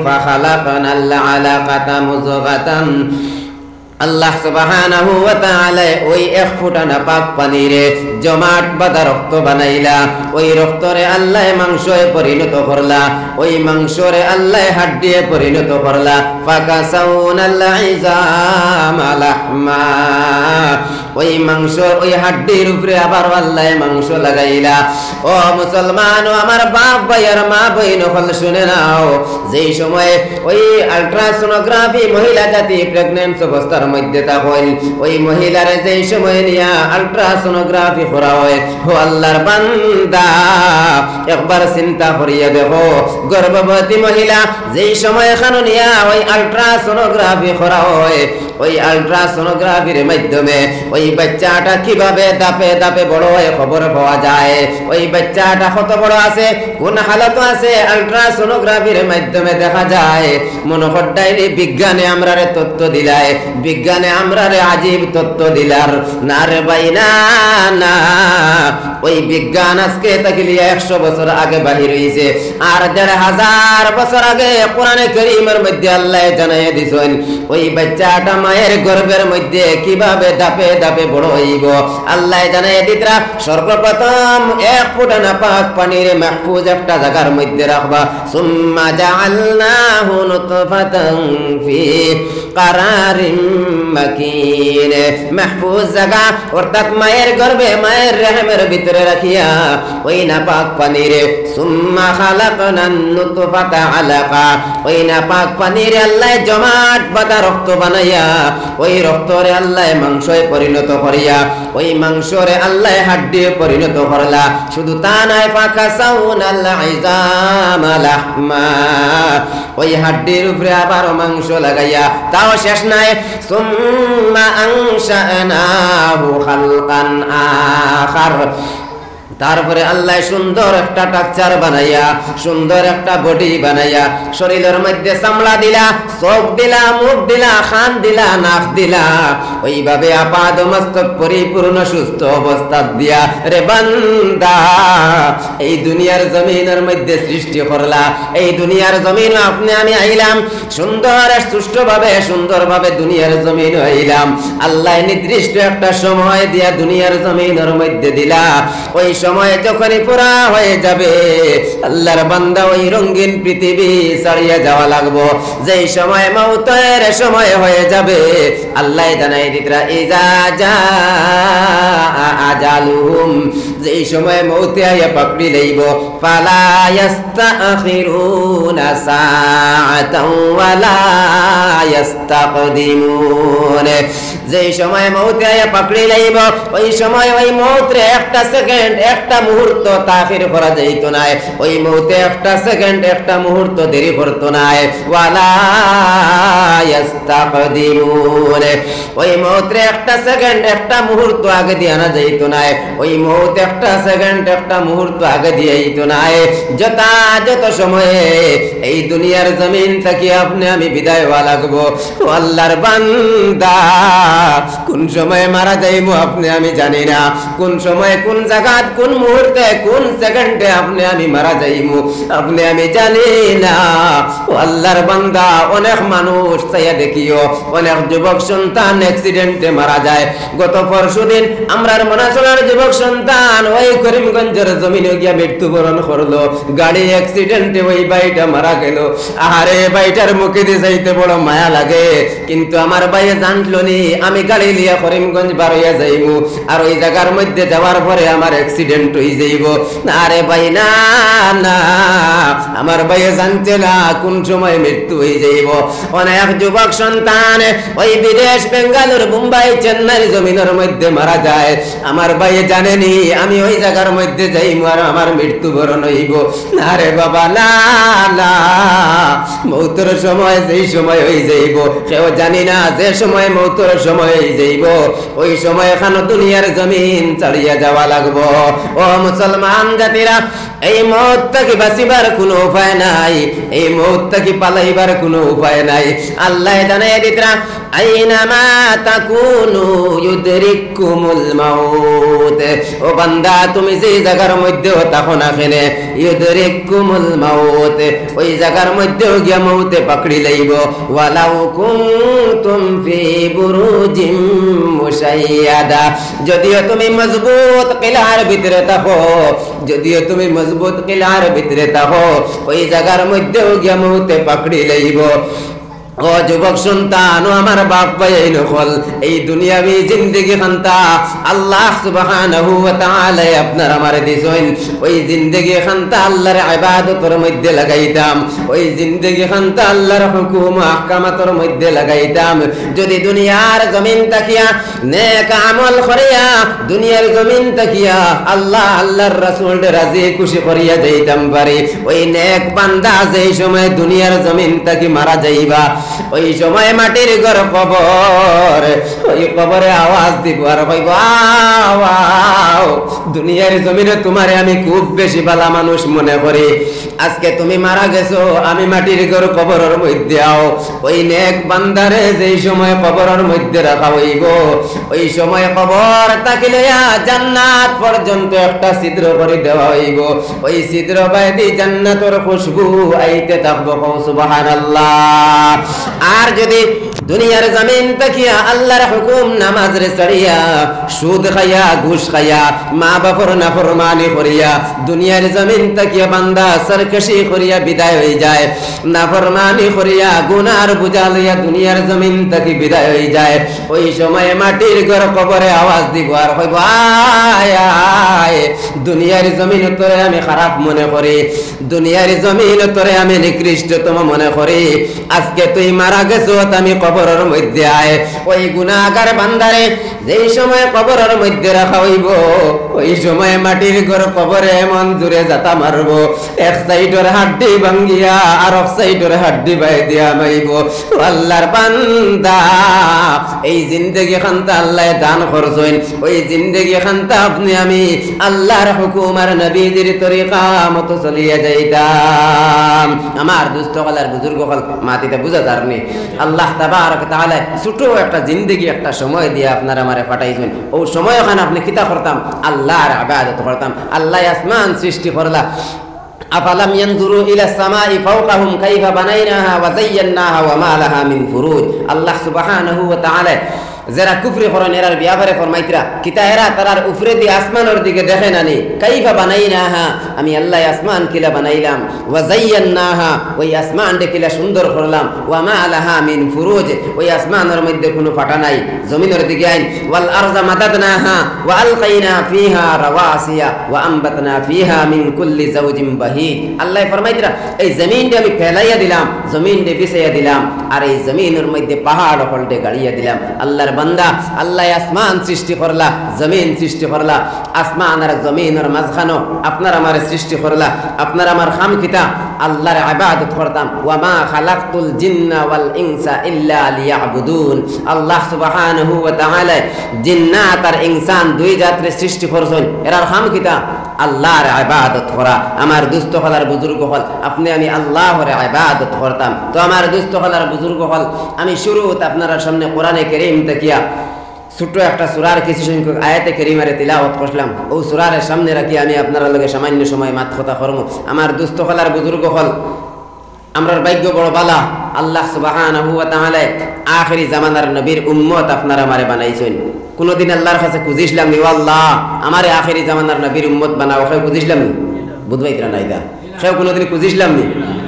ফাখালাকনাল আলাকাতা মুযগাতান আল্লাহ সুবহানাহু ওয়া তাআলা ওই এক ফোঁটা নাপাক পানিরে জমাট বাঁধা রক্ত বানাইলা, ওই রক্তরে আল্লাহ মাংসে পরিণত করলা, ওই মাংসরে আল্লাহ হাড্ডিয়ে পরিণত করলা। ফাকাসাউনাল ইজামা লাহমা, ওই মাংস ওই হাড্ডির উপরে আবার আল্লাহ মাংস লাগাইলা। ও মুসলমান, ও আমার বাপ ভাই আর মা বইন হল শুনে নাও, যেই সময় ওই আল্ট্রাসোনোগ্রাফি মহিলা জাতি প্রেগন্যান্স অবস্থার মধ্যে তা হইল, ওই মহিলারে যেই সময় নিয়া আল্ট্রাসোনোগ্রাফি করা হয়, ও আল্লাহর বান্দা একবার চিন্তা করিয়া দেখো, গর্ভবতী মহিলা যেই সময় খানো নিয়া ওই আল্ট্রাসোনোগ্রাফি করা হয়, ওই আল্ট্রাসোনোগ্রাফির মাধ্যমে ওই বাচ্চাটা কিভাবে দাপে দাপে বড় হয়ে খবর পাওয়া যায়, ওই বাচ্চাটা কত বড় আছে, কোন হালত আছে, আল্ট্রাসোনোগ্রাফির মাধ্যমে দেখা যায়। মনে হড্ডাই বিজ্ঞানে আমরারে তথ্য দিলায়, বিজ্ঞানে আমরারে আজীব তথ্য দিলার না রে ভাই, না না, ওই বিজ্ঞান আজকে তাকিলিয়া 100 বছর আগে বাহির হইছে, আর 1500 বছর আগে কোরআনে কারীমের মধ্যে আল্লাহ জানাইয়া দিছেন ওই বাচ্চাটা মায়ের গর্ভের মধ্যে কিভাবে দাপে দাপে বড় হইব। আল্লাহ জানাইয়া দিতরা সর্বপ্রথম এক ফোঁটা নাপাক পানির মাহফুজ একটা জায়গার মধ্যে রাখবা, সুম্মা জাআলনাহু নুতফাতান ফি কারারিম মাকিন, মাহফুজ জায়গা অর্থাৎ মায়ের গর্ভে মায়ের রহমের ভিতরে রাখিয়া ওই নাপাক পানিরে সুম্মা খালাকনান নুতফাতা আলাকা, ওই নাপাক পানিরে আল্লাহ জমাট বাঁধা রক্ত বানাইয়া ওই রক্তরে আল্লাহ মাংসে পরিণত করিয়া ওই মাংসরে আল্লাহ হাড্ডি পরিণত করলা। শুধু তা নাই, ফাকাসাউনাল ইজামা লাহমা, ওই হাড্ডির উপরে আবার মাংস লাগাইয়া, তাও শেষ নাই, সুম্মা আনশানাহু খালকান আখার, তারপরে আল্লাহ সুন্দর একটা টাকচার বানাইয়া, সুন্দর একটা বডি বানাইয়া, শরীরের মধ্যে চামড়া দিলা, চোখ দিলা, মুখ দিলা, কান দিলা, নাক দিলা, ওইভাবে আপাদ মস্তক পরিপূর্ণ সুস্থ অবস্থা দিয়া রে বান্দা এই দুনিয়ার জমিনের মধ্যে সৃষ্টি করলা। এই দুনিয়ার জমিন আপনি আমি আইলাম, সুন্দর সুষ্ঠুভাবে সুন্দরভাবে দুনিয়ার জমিন আইলাম, আল্লাহ নির্দিষ্ট একটা সময় দিয়া দুনিয়ার জমিনের মধ্যে দিলা। ওই সময় যখনই পুরা হয়ে যাবে আল্লাহর বান্দা ওই রঙিন পৃথিবী ছাড়িয়ে যাওয়া লাগবো। যেই সময় মওতের সময় হয়ে যাবে আল্লাহ জানাই দিতরা ইজা জা আজালুহুম, যেই সময় মওতে আয়া পাকড়ি লইব, ফালা ইস্তাখিরুনা সাআতান ওয়ালা ইস্তাকদিমুন, যেই সময় মওতে আয়া পাকড়ি লইব ওই সময় ওই মওতে একটা সেকেন্ড একটা মুহূর্ত তাখির করা যাইতো না, ওই মওতে একটা সেকেন্ড একটা মুহূর্ত দেরি করতো না, ওয়ালা ইস্তাকদিমুন, ওই মওতে একটা সেকেন্ড একটা মুহূর্ত আগে দিয়ে আনা যাইতো না, ওই মওতে একটা সেকেন্ড একটা মুহূর্ত আগে দিয়ে আইতো না। যত সময়ে এই দুনিয়ার জমিন থেকে আপনি আমি বিদায় হওয়া লাগবো, আল্লাহর বান্দা কোন সময় মারা যাইবো আপনি আমি জানি না, কোন সময় কোন জায়গা কোন মুহূর্তে কোন সেকেন্ডে আপনি আমি মারা যাইবো আপনি আমি জানি না। আল্লাহর বান্দা অনেক মানুষ চাইয়া দেখিও, অনেক যুবক সন্তান অ্যাক্সিডেন্টে মারা যায়। গত পরশুদিন আমরার মনাসলার যুবক সন্তান ওই করিমগঞ্জের জমিনে গিয়া মৃত্যুবরণ করলো, গাড়ি অ্যাক্সিডেন্টে ওই ভাইটা মারা গেল। আরে ভাইটার মুখে দিয়ে যাইতে বড় মায়া লাগে, কিন্তু আমার ভাই জানলো নি আমি গাড়ি লিয়া করিমগঞ্জ বার হইয়া যাইবো, আর ওই জায়গার মধ্যে যাওয়ার পরে আমার অ্যাক্সিডেন্ট হয়ে যাইব। আরে ভাই না না, আমার ভাই জানতে না কোন সময় মৃত্যু হয়ে যাইব। অনেক যুবক সন্তান ওই বিদেশ বেঙ্গালুর মুম্বাই চেন্নাই জমিনের মধ্যে মারা যায়, আমার ভাই জানেনি আমি ওই জায়গার মধ্যে যাইব আর আমার মৃত্যুবরণ হইব। আরে বাবা না না, মৌতের সময় যেই সময় হয়ে যাইব সেও জানি না, যে সময় মৌতের সময় হয়ে যাইব ওই সময় এখানে দুনিয়ার জমিন ছাড়িয়া যাওয়া লাগবো। ও মুসলমান জাতিরা, এই মওত থেকে বাঁচিবার কোনো উপায় নাই, এই মওত থেকে পালাইবার কোনো উপায় নাই। আল্লাহ জানাই দিতরা আইনামা তাকুনু ইউদরিকুমুল মাউত, ও বান্দা তুমি যে জায়গার মধ্যে থাকো না কেনে ইউদরিকুমুল মাউত, ওই জায়গার মধ্যে গিয়া মউতে পাকড়ি লইব ওয়ালাউ কুনতুম ফি বুরুজিম মুশাইয়াদা যদিও তুমি মজবুত কিলার ভিতরে থাকো যদিও তুমি মজবুত কিলার ভিতরে থাকো ওই জায়গার মধ্যেও গিয়া মউতে পাকড়ি লইব ও যুবক সন্তান ও আমার বাপ ভাই নকল এই দুনিয়াবি জিন্দেগি খান্তা আল্লাহ সুবহানাহু ওয়া তাআলা আপনার আমার দিছেন ওই জিন্দেগি খান্তা আল্লাহর ইবাদতের মধ্যে লাগাইতাম ওই জিন্দেগি খান্তা আল্লাহর হুকুম আহকামাতের মধ্যে লাগাইতাম যদি দুনিয়ার জমিন তাকিয়া নেক আমল করিয়া দুনিয়ার জমিন তাকিয়া আল্লাহর রাসূলকে রাজি খুশি করিয়া যাইতাম পারি ওই নেক বান্দা যেই সময় দুনিয়ার জমিন তাকি মারা যাইবা ওই সময় মাটির ঘর কবর ওই কবরে আওয়াজ দিব আর কইব আও দুনিয়ার জমিনে তোমারে আমি খুব বেশি ভালো মানুষ মনে করি আজকে তুমি মারা গেছো আমি মাটির ঘর কবরের মধ্যে আও ওই নেক বান্দারে যেই সময় কবরের মধ্যে রাখা হইব ওই সময় কবর তাকিলে জান্নাত পর্যন্ত একটা ছিদ্র করে দেওয়া হইব ওই ছিদ্র বাইদি জান্নাতের খুশবু আইতে থাকবো সুবহানাল্লাহ আর যদি দুনিয়ার জমিন তাকিয়া আল্লাহর হুকুম নামাজ রে ছাড়িয়া সুদ খাইয়া ঘুষ খাইয়া মা বাবার নাফরমানি করিয়া দুনিয়ার জমিন তাকিয়া বান্দা সরকশি করিয়া বিদায় হয়ে যায় নাফরমানি করিয়া গুনার বোঝা লইয়া দুনিয়ার জমিন তাকি বিদায় হয়ে যায় ওই সময় মাটির ঘর কবরে আওয়াজ দিব আর কইব আয় আয় দুনিয়ার জমিন তোরে আমি খারাপ মনে করি দুনিয়ার জমিন তোরে আমি নিকৃষ্টতম মনে করি আজকে তুই মারা গেছো আমি কবরের মধ্যে আয় ওই গুনাহগার বান্দারে যেই সময় কবরের মধ্যে রাখা হইব ওই সময় মাটির ঘর কবরে এমন জোরে জাতা মারবো এক সাইডের হাড্ডি ভাঙ্গিয়া আর এক সাইডের হাড্ডি বাই দিয়া মাইব আল্লাহর বান্দা এই জিন্দেগি খান্তা আল্লাহ দান করছেন ওই জিন্দেগি খান্তা আপনি আমি আল্লাহর হুকুম আর নবীজির তরিকা মতো চলিয়ে যাইতাম আমার দুস্থ কলার বুজুর্গ কল মাটিতে বুঝা যারনি আল্লাহ তাবারক তাআলা ছোট একটা জিন্দেগি একটা সময় দিয়ে আপনার আমারে পাঠাইছেন ও সময় ওখানে আপনি কিতা করতাম আল্লাহর ইবাদত করতাম আল্লাহ আসমান সৃষ্টি করলা আফালাম ইয়ানজুরু ইলা সামাই ফাওকাহুম কাইফা বানাইনাহা ওয়া যায়্যানাহা ওয়া মা লাহা মিন ফুরুজ আল্লাহ সুবহানাহু ওয়া তাআলা যারা কুফরি করেন এরার ব্যাপারে ফরমাইতরা কিতা এরা তারার উপরে দিয়ে আসমানের দিকে দেখে নানি কাইফা বানাইনাহা আমি আল্লাহ আসমান কিলা বানাইলাম ওয়া যায়্যানাহা ওই আসমান কিলা সুন্দর করলাম ওয়া মা লাহা মিন ফুরুজ ওই আসমানের মধ্যে কোনো ফাটা নাই জমিনের দিকে আইন ওয়াল আরযা মাদাদনাহা ওয়া আলকাইনা ফিহা রাওয়াসিয়া ওয়া আমবাতনা ফিহা মিন কুল্লি যাওজিন বাহিদ আল্লাহ ফরমাইতরা এই জমিনটা আমি ফেলাইয়া দিলাম জমিনটা বিছাইয়া দিলাম আর এই জমিনের মধ্যে পাহাড় ফলটে গাড়িয়া দিলাম আল্লাহর বান্দা আল্লাহ আসমান সৃষ্টি করলা জমিন সৃষ্টি করলা আসমান আর জমিনের মাঝখানো আপনার আমার সৃষ্টি করলা আপনার আমার খামখিতা আল্লাহর ইবাদত করতাম ওয়া মা খালাকতুল জিন্না ওয়াল ইনসা ইল্লা লিয়াবুদুন আল্লাহ সুবহানাহু ওয়া তাআলা জিন্নাত আর ইনসান দুই জাতির সৃষ্টি করছেন এরার খামখিতা আল্লাহর ইবাদত করা আমার দুস্থ হলার বুজুর্গ হল আপনি আমি আল্লাহর ইবাদত করতাম তো আমার দুস্থ হলার বুজুর্গ হল আমি শুরুতে আপনার সামনে কোরআনে কারীম থেকে ছোট্ট একটা সূরার কিছু সংখ্যক আয়াতে কারীমারে তিলাওয়াত করলাম ও সূরার সামনে রাখি আমি আপনার লগে সামান্য সময় মাত কথা করব আমার দুস্থ হলার বুজুর্গ হল আমরার ভাগ্য বড় বালা আল্লাহ সুবহানাহু ওয়া তাআলা আখিরি জামানার নবীর উম্মত আপনারা আমারে বানাইছেন কোনদিন আল্লাহর কাছে খুঁজিছিলাম নি আল্লাহ আমারে আখিরি জামানার নবীর উম্মত বানাও কেউ খুঁজিছিলাম নি বুঝবাইতরা নাইদা কেউ কোনদিন খুঁজিছিলাম নি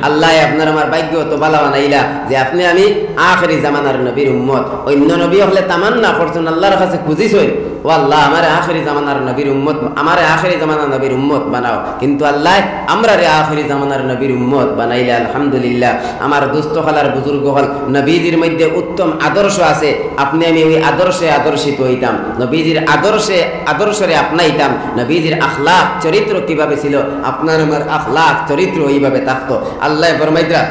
আল্লাহ আপনার আমার ভাগ্য তো বালা বানাইলা যে আপনি আমি আখিরি জামানার নবীর উম্মত অন্য নবী হলে তামান্না করছেন আল্লাহর কাছে খুঁজিছেন ও আল্লাহ আমার আখিরি জামানার নবীর উম্মত আমার আখিরি জামানার নবীর উম্মত বানাও কিন্তু আল্লাহ আমরা রে আখিরি জামানার নবীর উম্মত বানাইলা আলহামদুলিল্লাহ আমার দুস্থ খালার বুজুর্গ হল নবীজির মধ্যে উত্তম আদর্শ আছে আপনি আমি ওই আদর্শে আদর্শিত হইতাম নবীজির আদর্শরে আপনাইতাম নবীজির আখলাক চরিত্র কিভাবে ছিল আপনার আমার আখলাক চরিত্র এইভাবে থাকতো আল্লাহ ফরমাইতরা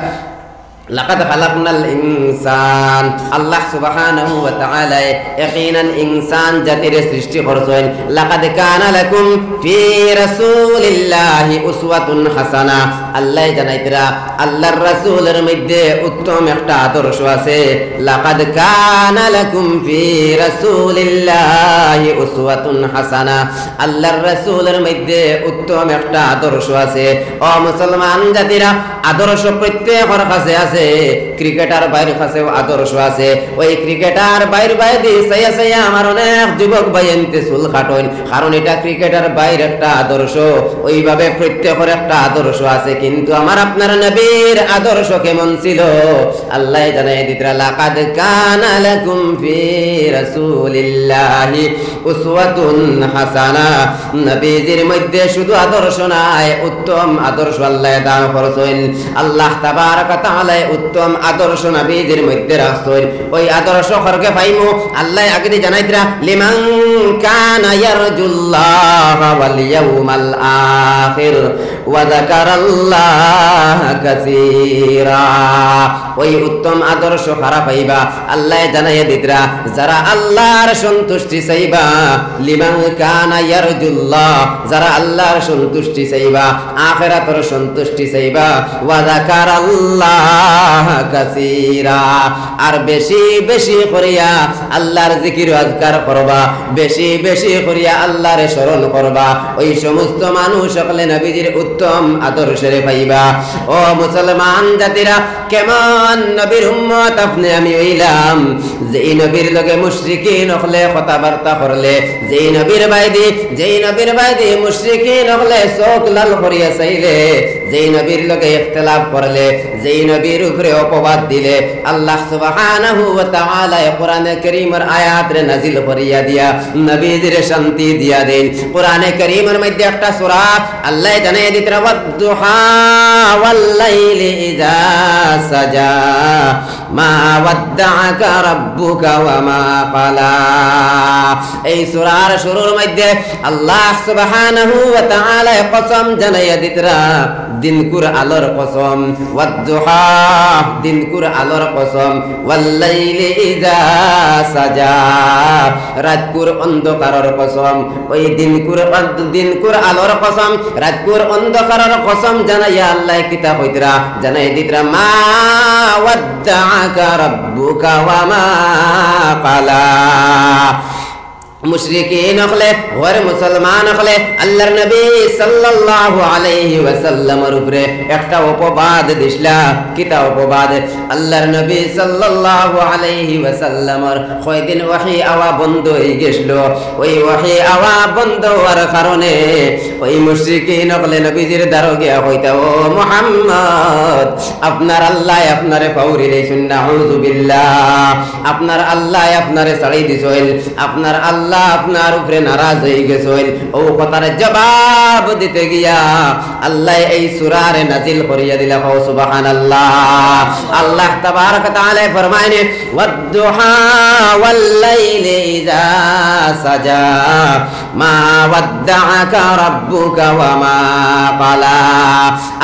লাকাদ খালাকনাল ইনসান আল্লাহ সুবহানাহু ওয়া তাআলা ইয়াকিনান ইনসান জাতির সৃষ্টি করছেন লাকাদ কানা লাকুম ফি রাসূলিল্লাহি উসওয়াতুন হাসানা আল্লাহ জানাইতরা আল্লাহর রাসূলের মধ্যে উত্তম একটা আদর্শ আছে লাকাদ কানা লাকুম ফি রাসূলিল্লাহি উসওয়াতুন হাসানা আল্লাহর রাসূলের মধ্যে উত্তম একটা আদর্শ আছে ও মুসলমান জাতিরা আদর্শ প্রত্যেকের কাছে আছে ক্রিকেটার বাইরের কাছেও আদর্শ আছে ওই ক্রিকেটার বাইরে বাইরে সাইয়া সাইয়া আমার অনেক যুবক ভাই এনতে চুল কাটন কারণ এটা ক্রিকেটার বাইরের একটা আদর্শ ওইভাবে প্রত্যেকের একটা আদর্শ আছে কিন্তু আমার আপনার নবীর আদর্শ কেমন ছিল আল্লাহ জানাই দিতরা লাকাদ কানা লাকুম ফি রাসূলিল্লাহি উসওয়াতুন হাসানা নবীজির মধ্যে শুধু আদর্শ নাই উত্তম আদর্শ আল্লাহ দান করেছেন আল্লাহ তাবারক ওয়া তাআলা উত্তম আদর্শ নবীজির মধ্যে রাখছেন ওই আদর্শ খরকে পাইমু আল্লাহ আগে জানাইতরা লিমান কানা ইয়ারজুল্লাহ ওয়াল ইয়াউমাল আখির ওয়া যাকারাল্লাহ কাসীরা ওই উত্তম আদর্শ খারাপ পাইবা আল্লাহ জানাইয়া দিতরা যারা আল্লাহর সন্তুষ্টি চাইবা লিমান কানা ইয়ারজুল্লাহ যারা আল্লাহর সন্তুষ্টি চাইবা আখিরাতের সন্তুষ্টি চাইবা ওয়া যাকারাল্লাহ কাসীরা আর বেশি বেশি করিয়া আল্লাহর জিকির আজকার করবা বেশি বেশি করিয়া আল্লাহরে স্মরণ করবা ওই সমস্ত মানুষ সকলে নবীজির উত্তম আদর্শে পাইবা ও মুসলমান জাতিরা কেমন নবীর উম্মত আপনি আমি হইলাম যেই নবীর লগে মুশরিকিন হলে কথাবার্তা করলে যেই নবীর বাইদি মুশরিকিন হলে চোখ লাল করিয়া চাইলে যেই নবীর লগে ইখতিলাফ করলে যেই নবীর উপরে অপবাদ দিলে আল্লাহ সুবহানাহু ওয়া তাআলা কোরআনে কারীমের আয়াত রে নাজিল করিয়া দিয়া নবীজির শান্তি দিয়া দেন কোরআনে কারীমের মধ্যে একটা সূরা আল্লাহ জানাই দিতরা ওয়াদ-দুহা ওয়াল-লাইলি ইযা সাজা মা ওয়াদ্দাআকা রাব্বুকা ওয়া মা ক্বালা এই সূরার শুরুর মধ্যে আল্লাহ সুবহানাহু ওয়া তাআলা কসম জানাইয়া দিতরা দিনকুর আলোর কসম ওয়াদ-দুহা দিনকুর আলোর কসম ওয়াল-লাইলি ইযা সাজা রাতকুর অন্ধকারের কসম ওই দিনকুর আলোর কসম রাতকুর অন্ধকারের কসম জানাইয়া আল্লাহ কিতাব হইতরা জানাই দিতরা মা ওয়াদ্দাআকা রাব্বুকা ওয়া মা ক্বালা মুশরিকিন হলে ওর মুসলমান হলে আল্লাহর নবী সাল্লাল্লাহু আলাইহি ওয়াসাল্লামের উপরে একটা অপবাদ দিছলা কিতা অপবাদ আল্লাহর নবী সাল্লাল্লাহু আলাইহি ওয়াসাল্লামের কয়দিন ওহী আওয়া বন্ধ হয়ে গেছিল ওই ওহী আওয়া বন্ধ হওয়ার কারণে ওই মুশরিকিন হলে নবীজির দ্বারে গিয়া কইতা ও মুহাম্মদ আপনার আল্লাহ আপনারে পাউরি দিছেন নাউযুবিল্লাহ আপনার আল্লাহ আপনারে ছাড়াই দিছেন আপনার আল্লাহ আপনার উপরে নারাজ হয়ে গেছেন ও কথার জবাব দিতে গিয়া আল্লাহ এই সূরারে নাজিল করিয়া দিলা সুবহানাল্লাহ আল্লাহ তাবারক ওয়া তাআলা ফরমায় ওয়াদ-দুহা ওয়াল-লাইলি ইযা সাজা মা ওয়াদ্দাআকা রাব্বুকা ওয়া মা ক্বালা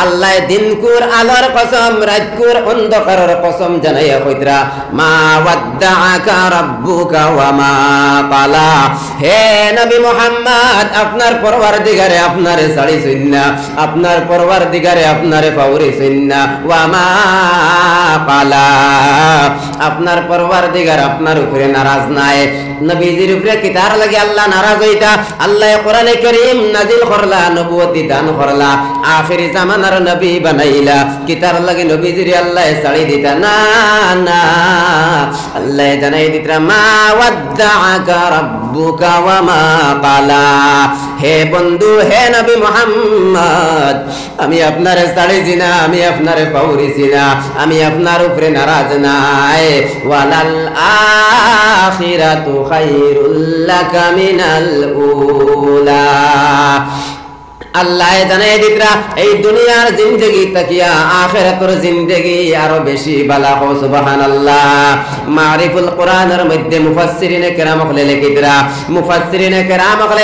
আল্লাহ দিনকুর আলোর কসম রাতকুর অন্ধকারের কসম জানাইয়া কইতরা মা ওয়াদ্দাআকা রাব্বুকা ওয়া মা ক্বালা হে নবী মুহাম্মদ আপনার পরওয়ারদিগারে আপনারে ছাড়িছেন না আপনার পরওয়ারদিগারে আপনারে পাউরিছেন না ওয়া মা ক্বালা আপনার পরওয়ারদিগার আপনার উপরে নারাজ নাই নবীজির উপরে কিতার লাগে আল্লাহ নারাজ হইতা আল্লাহ কোরআনে কারীম নাজিল করলা নবুয়তি দান করলা আখিরি জামানার নবী বানাইলা কিতার লাগে নবীজির আল্লাহ ছাড়ি দিতা না না আল্লাহ জানাই দিতরা মা ওয়াদ্দাআকা রাব্বুকা ওয়া মা ক্বালা হে বন্ধু হে নবী মুহাম্মদ আমি আপনারে ছাড়িছি না আমি আপনারে পাউরিছি না আমি আপনার উপরে নারাজ নাই ওয়ালাল আখিরাতু খায়রুল লাকা মিনাল উলা আল্লাহ জানাই দিতরা এই দুনিয়ার জিন্দেগি তাকিয়া আখিরাতের জিন্দেগি আরো বেশি বালা হো সুবহানাল্লাহ। মারিফুল কোরআনের মধ্যে মুফাসসিরিনে কেরাম হলে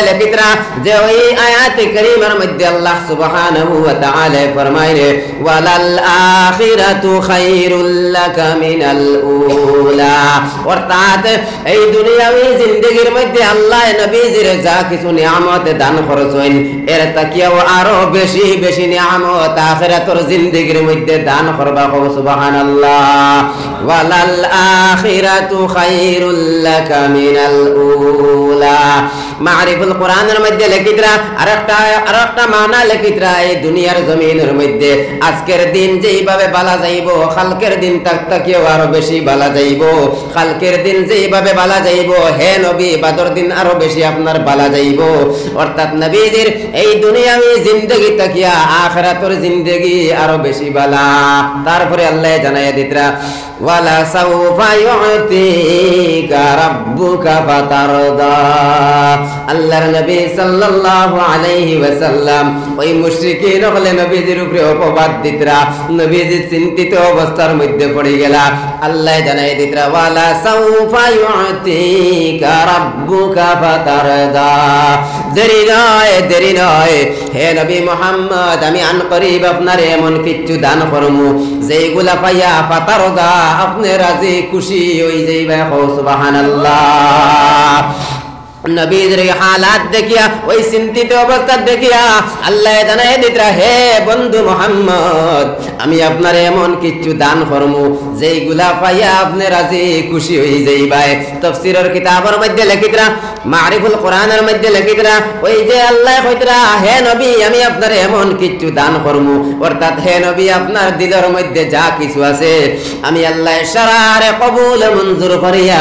লিখিতরা যে ওই আয়াতে কারীমার মধ্যে আল্লাহ সুবহানাহু ওয়া তাআলা ফরমায় ওয়ালাল আখিরাতু খায়রুল লাকা মিনাল উলা। অর্থাৎ এই দুনিয়াবি জিন্দেগির মধ্যে আল্লাহ নবীজির যা কিছু নিয়ামত দান করেছেন এর তাকিয়া আরো বেশি বেশি নিয়ামত আখিরাতের জিন্দেগির মধ্যে দান করবা সুবহানাল্লাহ। ওয়ালাল আখিরাতু খায়রুল লাকা মিনাল উলা। মারিফুল কোরআনের মধ্যে লিখিতরা আরেকটা মানা লিখিতরা এই দুনিয়ার জমিনের মধ্যে আজকের দিন যেইভাবে বালা যাইব কালকের দিন তাকিয়ে আরো বেশি বালা যাইব, কালকের দিন যেইভাবে বালা যাইব হে নবী বাদর দিন আরো বেশি আপনার বালা যাইব। অর্থাৎ নবীজির এই দুনিয়াবি জিন্দেগি তাকিয়া আখিরাতের জিন্দেগি আরো বেশি বালা। তারপরে আল্লাহ জানাইয়া দিতরা ওয়ালা সাউফা ইউতিকা রাব্বুকা ফাতারদা। আল্লাহর নবী সাল্লাল্লাহু আলাইহি ওয়াসাল্লাম ওই মুশরিকিন হলে নবীজির উপরে অপবাদ দিতরা, নবীজি চিন্তিত অবস্থার মধ্যে পড়ে গেলা। আল্লাহ জানাই দিতরা ওয়ালা সাউফা ইউতিকা রাব্বুকা ফাতারদা। দেরি নয় হে নবী মুহাম্মদ, আমি আন করিব আপনার এমন কিছু দান করমু যেইগুলা পাইয়া ফাতারদা আপনি রাজি খুশি হই যাইবা সুবহানাল্লাহ। নবীর হালাত দেখিয়া ওই চিন্তিত অবস্থা দেখিয়া আল্লাহ জানাই দিতরা হে বন্ধু মুহাম্মদ, আমি আপনার এমন কিছু দান করমু যেইগুলা পাইয়া আপনি রাজি খুশি হই যাইবাই। তাফসীরের কিতাবের মধ্যে লিখিতরা মারিফুল কোরআনের মধ্যে লিখিতরা ওই যে আল্লাহ কইতরা হে নবী আমি আপনার এমন কিছু দান করমু, অর্থাৎ হে নবী আপনার দিলের মধ্যে যা কিছু আছে আমি আল্লাহ সারারে কবুল মঞ্জুর করিয়া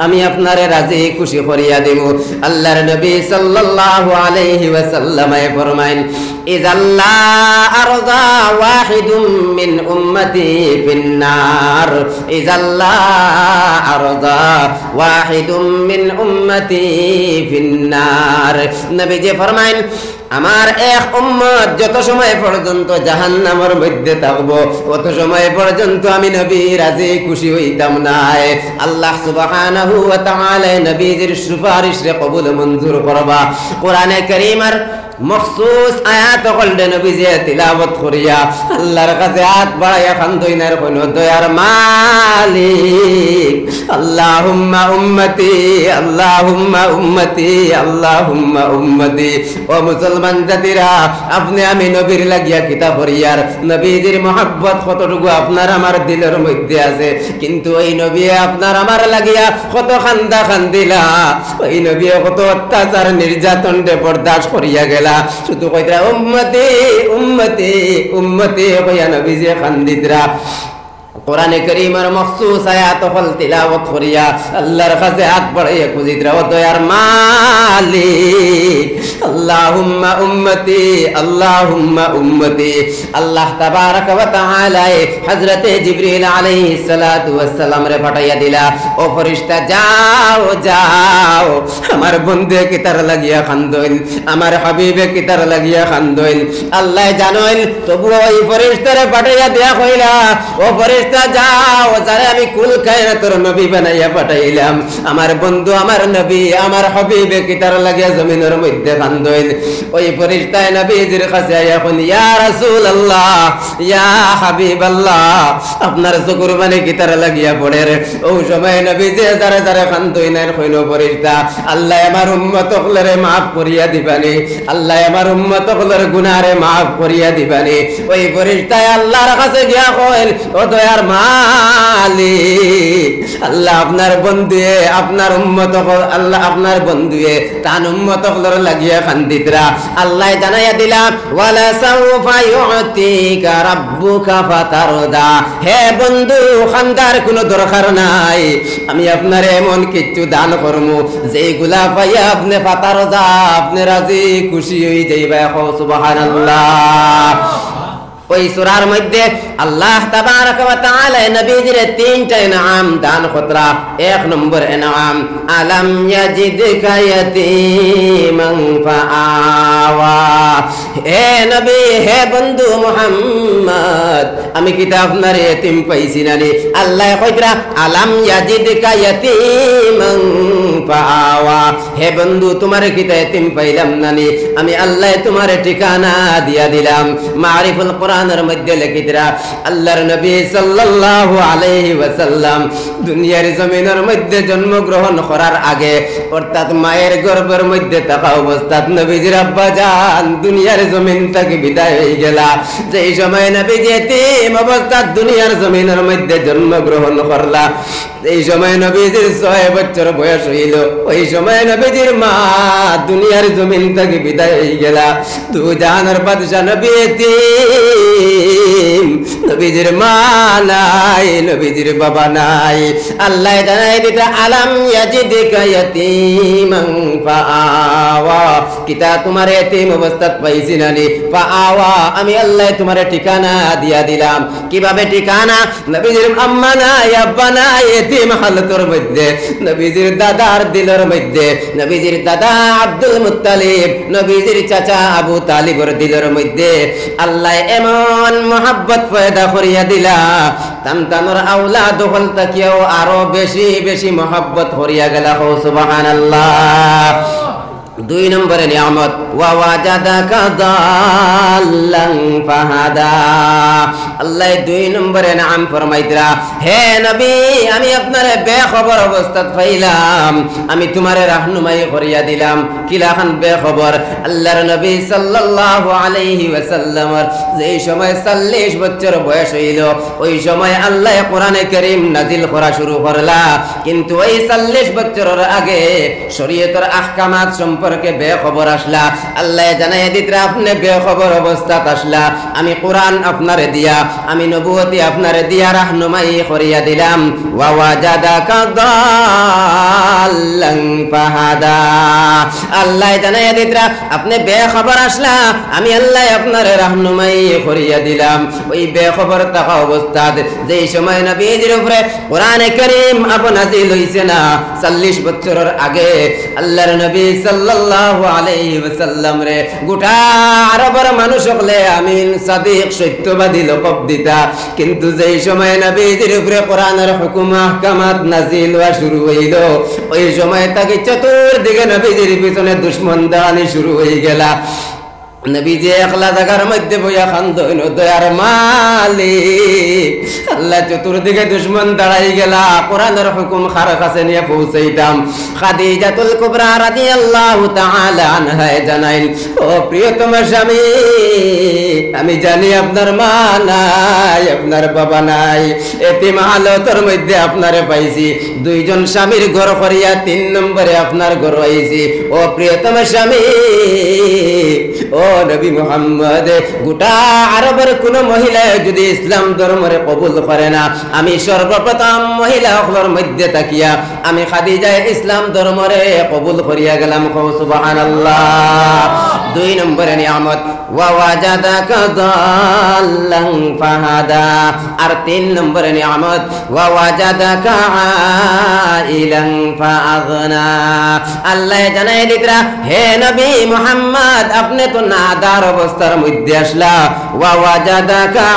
আমি আপনারে রাজি খুশি করিয়া দেব। আল্লাহর নবী সাল্লাল্লাহু আলাইহি ওয়াসাল্লাম ফরমায়েন ইযাল্লা আরযা ওয়াহিদুম মিন উম্মতি ফিন্নার, ইযাল্লা আরযা ওয়াহিদুম মিন উম্মতি ফিন্নার। নবীজি ফরমায়েন আমার এক উম্মত যত সময় পর্যন্ত জাহান্নামের মধ্যে থাকবো অত সময় পর্যন্ত আমি নবী রাজি খুশি হইতাম না। আল্লাহ সুবহানাহু ওয়া তাআলা নবীজির সুপারিশ রে কবুল মঞ্জুর করবা। কোরআনে কারীমের মখসুস আয়াত কলডে নবীজি তিলাওয়াত করিয়া আল্লাহর কাছে হাত বাড়াইয়া খান্দইনার কইনো দয়ার মালিক আল্লাহুম্মা উম্মতি আল্লাহুম্মা উম্মতি আল্লাহুম্মা উম্মতি। ও মুসলমান জাতিরা, আপনি আমি নবীর লাগিয়া কিতাব পড়িয়ার নবীজির মহব্বত কতটুকু আপনার আমার দিলের মধ্যে আছে, কিন্তু ওই নবী আপনার আমার লাগিয়া কত খান্দা খান্দিলা, ওই নবী কত অত্যাচার নির্যাতন দে বরদাস্ত করিয়া গেল। শুধু কইতরা উম্মতি উম্মতি উম্মতি কইয়া নবীজি খান্দিতরা। কোরআনে কারীমের মখসুস আয়াত হল তিলাওয়াত করিয়া আল্লাহর কাছে হাত বাড়াইয়া খুঁজিতরা ও দয়ার মালিক আল্লাহুম্মা উম্মতি আল্লাহুম্মা উম্মতি। আল্লাহ তাবারাক ওয়া তাআলা হযরতে জিবরিল আলাইহিস সালাতু ওয়াস সালাম রে পাঠাইয়া দিলা, ও ফেরেশতা যাও যাও আমার বন্ধু কিতার লাগিয়া খান্দইন, আমার হাবিবে কিতার লাগিয়া খান্দইন। আল্লাহ জানেন তবু ওই ফেরেশতারে পাঠাইয়া দেয়া কইলা ও ফেরেশতা যাও যারে আমি কুল কায়নাতের নবী বানাইয়া পাঠাইলাম, আমার বন্ধু আমার নবী আমার হাবিবে কিতার লাগিয়া জমিনের মধ্যে খান্দইন। ওই ফেরেশতায় নবীজির কাছে আইয়া কোন ইয়া রাসূলুল্লাহ ইয়া হাবিবাল্লাহ আপনার কুরবানি কিতার লাগিয়া পড়ে রে। ওই সময় নবীজি যারে যারে খান্দইনার কইল ফেরেশতা আল্লাহ আমার উম্মত হলরে maaf করিয়া দিবানি, আল্লাহ আমার উম্মত হলর গুনাহরে maaf করিয়া দিবানি। ওই ফেরেশতায় আল্লাহর কাছে গিয়া কইল ও দয়ার মালিক আল্লাহ আপনার বন্ধুয়ে আপনার উম্মত হল আল্লাহ আপনার বন্ধুয়ে তান উম্মত হলর লাগিয়া খান্দিতরা। আল্লাহ জানাইয়া দিলা ওয়ালা সাউফা ইউতিকা রাব্বুকা ফাতারদা। হে বন্ধু খান্দার কোনো দরকার নাই, আমি আপনার এমন কিছু দান করমু যেইগুলা পাইয়া আপনি ফাতারদা আপনি রাজি খুশি হই যাইবা। সুবহানাল্লাহ। ওই সূরার মধ্যে আল্লাহ তাবারক ওয়া তাআলা নবীজির তিনটা ইনাম দান খতরা। এক নম্বর ইনাম, আলাম ইয়াজিদকা ইয়াতীমান ফাআওয়া। হে নবী, হে বন্ধু মুহাম্মদ, আমি কি তা আপনার ইতিম পাইছি না রে? আল্লাহ কইরা আলাম ইয়াজিদকা ইয়াতীমান ফাআওয়া। হে বন্ধু, তোমার কি তা ইতিম পাইলাম না নি? আমি আল্লাহ তোমার ঠিকানা দিয়া দিলাম। মারিফুল কোরআনের মধ্যে লিখিতরা আল্লাহর নবী সাল্লাল্লাহু আলাইহি ওয়াসাল্লাম দুনিয়ার জমিনের মধ্যে জন্মগ্রহণ করার আগে, অর্থাৎ মায়ের গর্ভের মধ্যে থাকা অবস্থাত নবীজির আব্বা জান দুনিয়ার জমিন থেকে বিদায় হয়ে গেলা। যেই সময় নবীজি এতিম অবস্থাত দুনিয়ার জমিনের মধ্যে জন্মগ্রহণ করলা, এই সময় নবীজির 6 বছর বয়স হইল। ওই সময় নবীজির মা দুনিয়ার জমিন থেকে বিদায় হয়ে গেলা। দু জাহানের বাদশা নবী এতিম, নবীজির মা নাই, নবীজির বাবা নাই। আল্লাহ জানাই দিতা আলাম ইয়াজিদকা ইয়াতীমান ফাআওয়া। কিতা তোমার এতিম অবস্থাত পাইছি নানি? ফাআওয়া, আমি আল্লাহ তোমার ঠিকানা দিয়া দিলাম। কিভাবে ঠিকানা? নবীজির আম্মা নাই, আব্বা নাই, এতিম হালতের মধ্যে নবীজির দাদার দিলের মধ্যে, নবীজির দাদা আব্দুল মুত্তালিব, নবীজির চাচা আবু তালিবের দিলের মধ্যে আল্লাহ এমন মহব্বত পয়দা করিয়া দিলা, সন্তানের আওলাদ হল তাকিয়াও আরো বেশি বেশি মহব্বত করিয়া গেলা। সুবহানাল্লাহ। 2 নম্বরে নিয়ামত, ওয়া ওয়াজাদাকা দাল্লান ফাহাদা। আল্লাহ 2 নম্বরে নাম ফরমাইতরা, হে নবী, আমি আপনারে বেখবর অবস্থাত পাইলাম, আমি তোমারে রাহনুমাই করিয়া দিলাম। কিলাখান বেখবর? আল্লাহর নবী সাল্লাল্লাহু আলাইহি ওয়াসাল্লামের যেই সময় 40 বছর বয়স হইল, ওই সময় আল্লাহ কোরআনে কারীম নাজিল করা শুরু করলা। কিন্তু ওই 40 বছরের আগে শরীয়তের আহকামাত সম্পর্কে বেখবর আসলা। আল্লাহ জানাই দিতরা আপনি বেখবর অবস্থাত আসলা, আমি কোরআন আপনারে দিয়া, আমি নবুয়তি আপনারে দিয়া রাহনুমাই করিয়া দিলাম। ওয়া ওয়াজাদাকা দাল্লান ফাহাদা। আল্লাহ জানাই দিতরা আপনি বেখবর আসলা, আমি আল্লাহ আপনারে রাহনুমাই করিয়া দিলাম। ওই বেখবর থাকা অবস্থাত যেই সময় নবীজির উপরে কোরআনে কারীম নাযিল হইছে না, 40 বছরের আগে আল্লাহর নবী সাল্লাল্লাহু আলাইহি ওয়াসাল্লাম রে গোটা আরবের মানুষ হলে আমিন, সাদিক, সত্যবাদী লকব দিতা। কিন্তু যেই সময় নবীজির উপরে কোরআনের হুকুম আহকামাত নাযিল হওয়া শুরু হইল, ওই সময় তাকে চতুর্দিকে নবীজির পিছনে দুশমন দাঁড়ানি শুরু হয়ে গেলা। নবীজি একলা জায়গার মধ্যে বইয়া খান্দইন, দয়ার মালিক আল্লাহ চতুর্দিকে দুশমন দাঁড়াই গেলা, কোরআনের হুকুম খার কাছে নিয়ে পৌঁছাইতাম। খাদিজাতুল কুবরা রাদিয়াল্লাহু তাআলা আনহা জানাইন, ও প্রিয়তম স্বামী, আমি জানি আপনার মা নাই, আপনার বাবা নাই, এতিম হালতের মধ্যে আপনারে পাইছি। 2 জন স্বামীর ঘর করিয়া 3 নম্বরে আপনার ঘর আইছি। ও প্রিয়তম স্বামী, ও নবী মুহাম্মদ, গোটা আরবের কোন মহিলা যদি ইসলাম ধর্মরে কবুল করে না, আমি সর্বপ্রথম মহিলা সকলের মধ্যে তাকিয়া আমি খাদিজা ইসলাম ধর্মরে কবুল করিয়া গেলাম। সুবহানাল্লাহ। 2 নম্বরে নিয়ামত, ওয়া ওয়াজাদাকা দাল্লান ফাহাদা। আর 3 নম্বরে নিয়ামত, ওয়া ওয়াজাদাকা আইলান ফাআগনা। আল্লাহ জানাই দিতরা, হে নবী মুহাম্মদ, আপনি তো নাদার অবস্থার মধ্যে আসলা। ওয়া ওয়াজাদাকা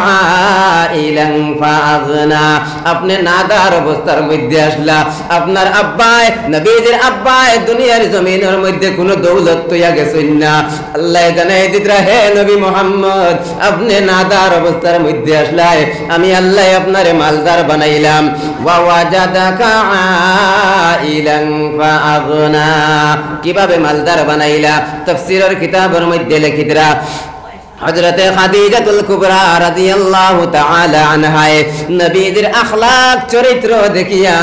আইলান ফাআগনা, আপনি নাদার অবস্থার মধ্যে আসলা। আপনার আব্বাই, নবীজির আব্বাই দুনিয়ার জমিনের মধ্যে কোনো দৌলত তৈয়া গেছেন না। আল্লাহ জানাই দিতরা, হে নবী মুহাম্মদ, আপনি নাদার অবস্থার মধ্যে আসলাই, আমি আল্লাহ আপনারে মালদার বানাইলাম। ওয়া ওয়াজাদাকা আইলান ফাআগনা। কিভাবে মালদার বানাইলা? তাফসীরের কিতাবের মধ্যে লিখিতরা হযরতে খাদিজাতুল কুবরা রাদিয়াল্লাহু তাআলা আনহা নবীজির আখলাক চরিত্র দেখিয়া,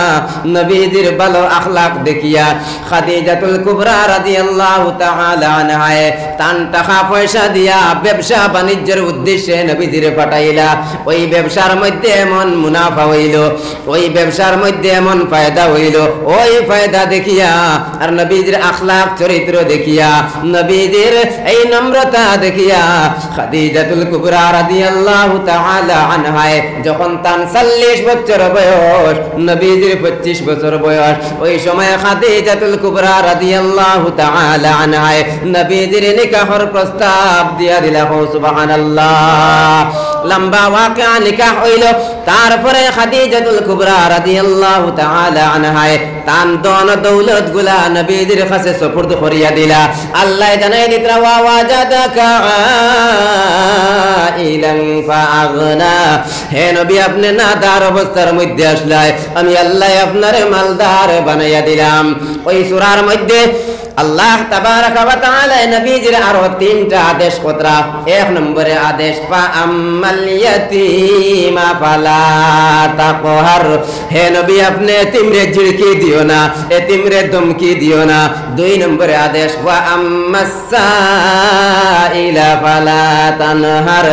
নবীজির ভালো আখলাক দেখিয়া খাদিজাতুল কুবরা রাদিয়াল্লাহু তাআলা আনহা তান টাকা পয়সা দিয়া ব্যবসা বাণিজ্যের উদ্দেশ্যে নবীজির পাঠাইলা। ওই ব্যবসার মধ্যে এমন মুনাফা হইল, ওই ব্যবসার মধ্যে এমন ফায়দা হইল, ওই ফায়দা দেখিয়া আর নবীজির আখলাক চরিত্র দেখিয়া, নবীজির এই নম্রতা দেখিয়া খাদিজাতুল কুবরা রাদিয়াল্লাহু তাআলা আনহা যখন তার 40 বছর বয়স, নবীজির 25 বছর বয়স, ওই সময় খাদিজাতুল কুবরা রাদিয়াল্লাহু তাআলা আনহা নবীজির নিকাহের প্রস্তাব দিয়া দিলা। সুবহানাল্লাহ। লম্বা ওয়াকিয়া নিকাহ হইল। তারপরে খাদিজাতুল কুবরা রাদিয়াল্লাহু তাআলা আনহা তান দন দৌলত গুলা নবীজির কাছে সুপুর্দ করিয়া দিলা। আল্লাহ জানাই দিতরা ওয়া ওয়াজাদাকা ইলান ফাআগনা, হে নবী আপনি নাদার অবস্থার মধ্যে আসলাই, আমি আল্লাহ আপনারে মালদার বানাইয়া দিলাম। ওই সূরার মধ্যে আল্লাহ তাবারাকা ওয়া তাআলা নবীজির আরো 3টা আদেশ কতরা। 1 নম্বরে আদেশ ফা আম্মাল ইয়াতীমা ফালা তাকহার, হে নবী আপনি এতিমরে ঝিড়কি দিও না, এতিমরে ধমকি দিও না। 2 নম্বরে আদেশ ওয়া আম্মাস সাইলা ফালা তানহার,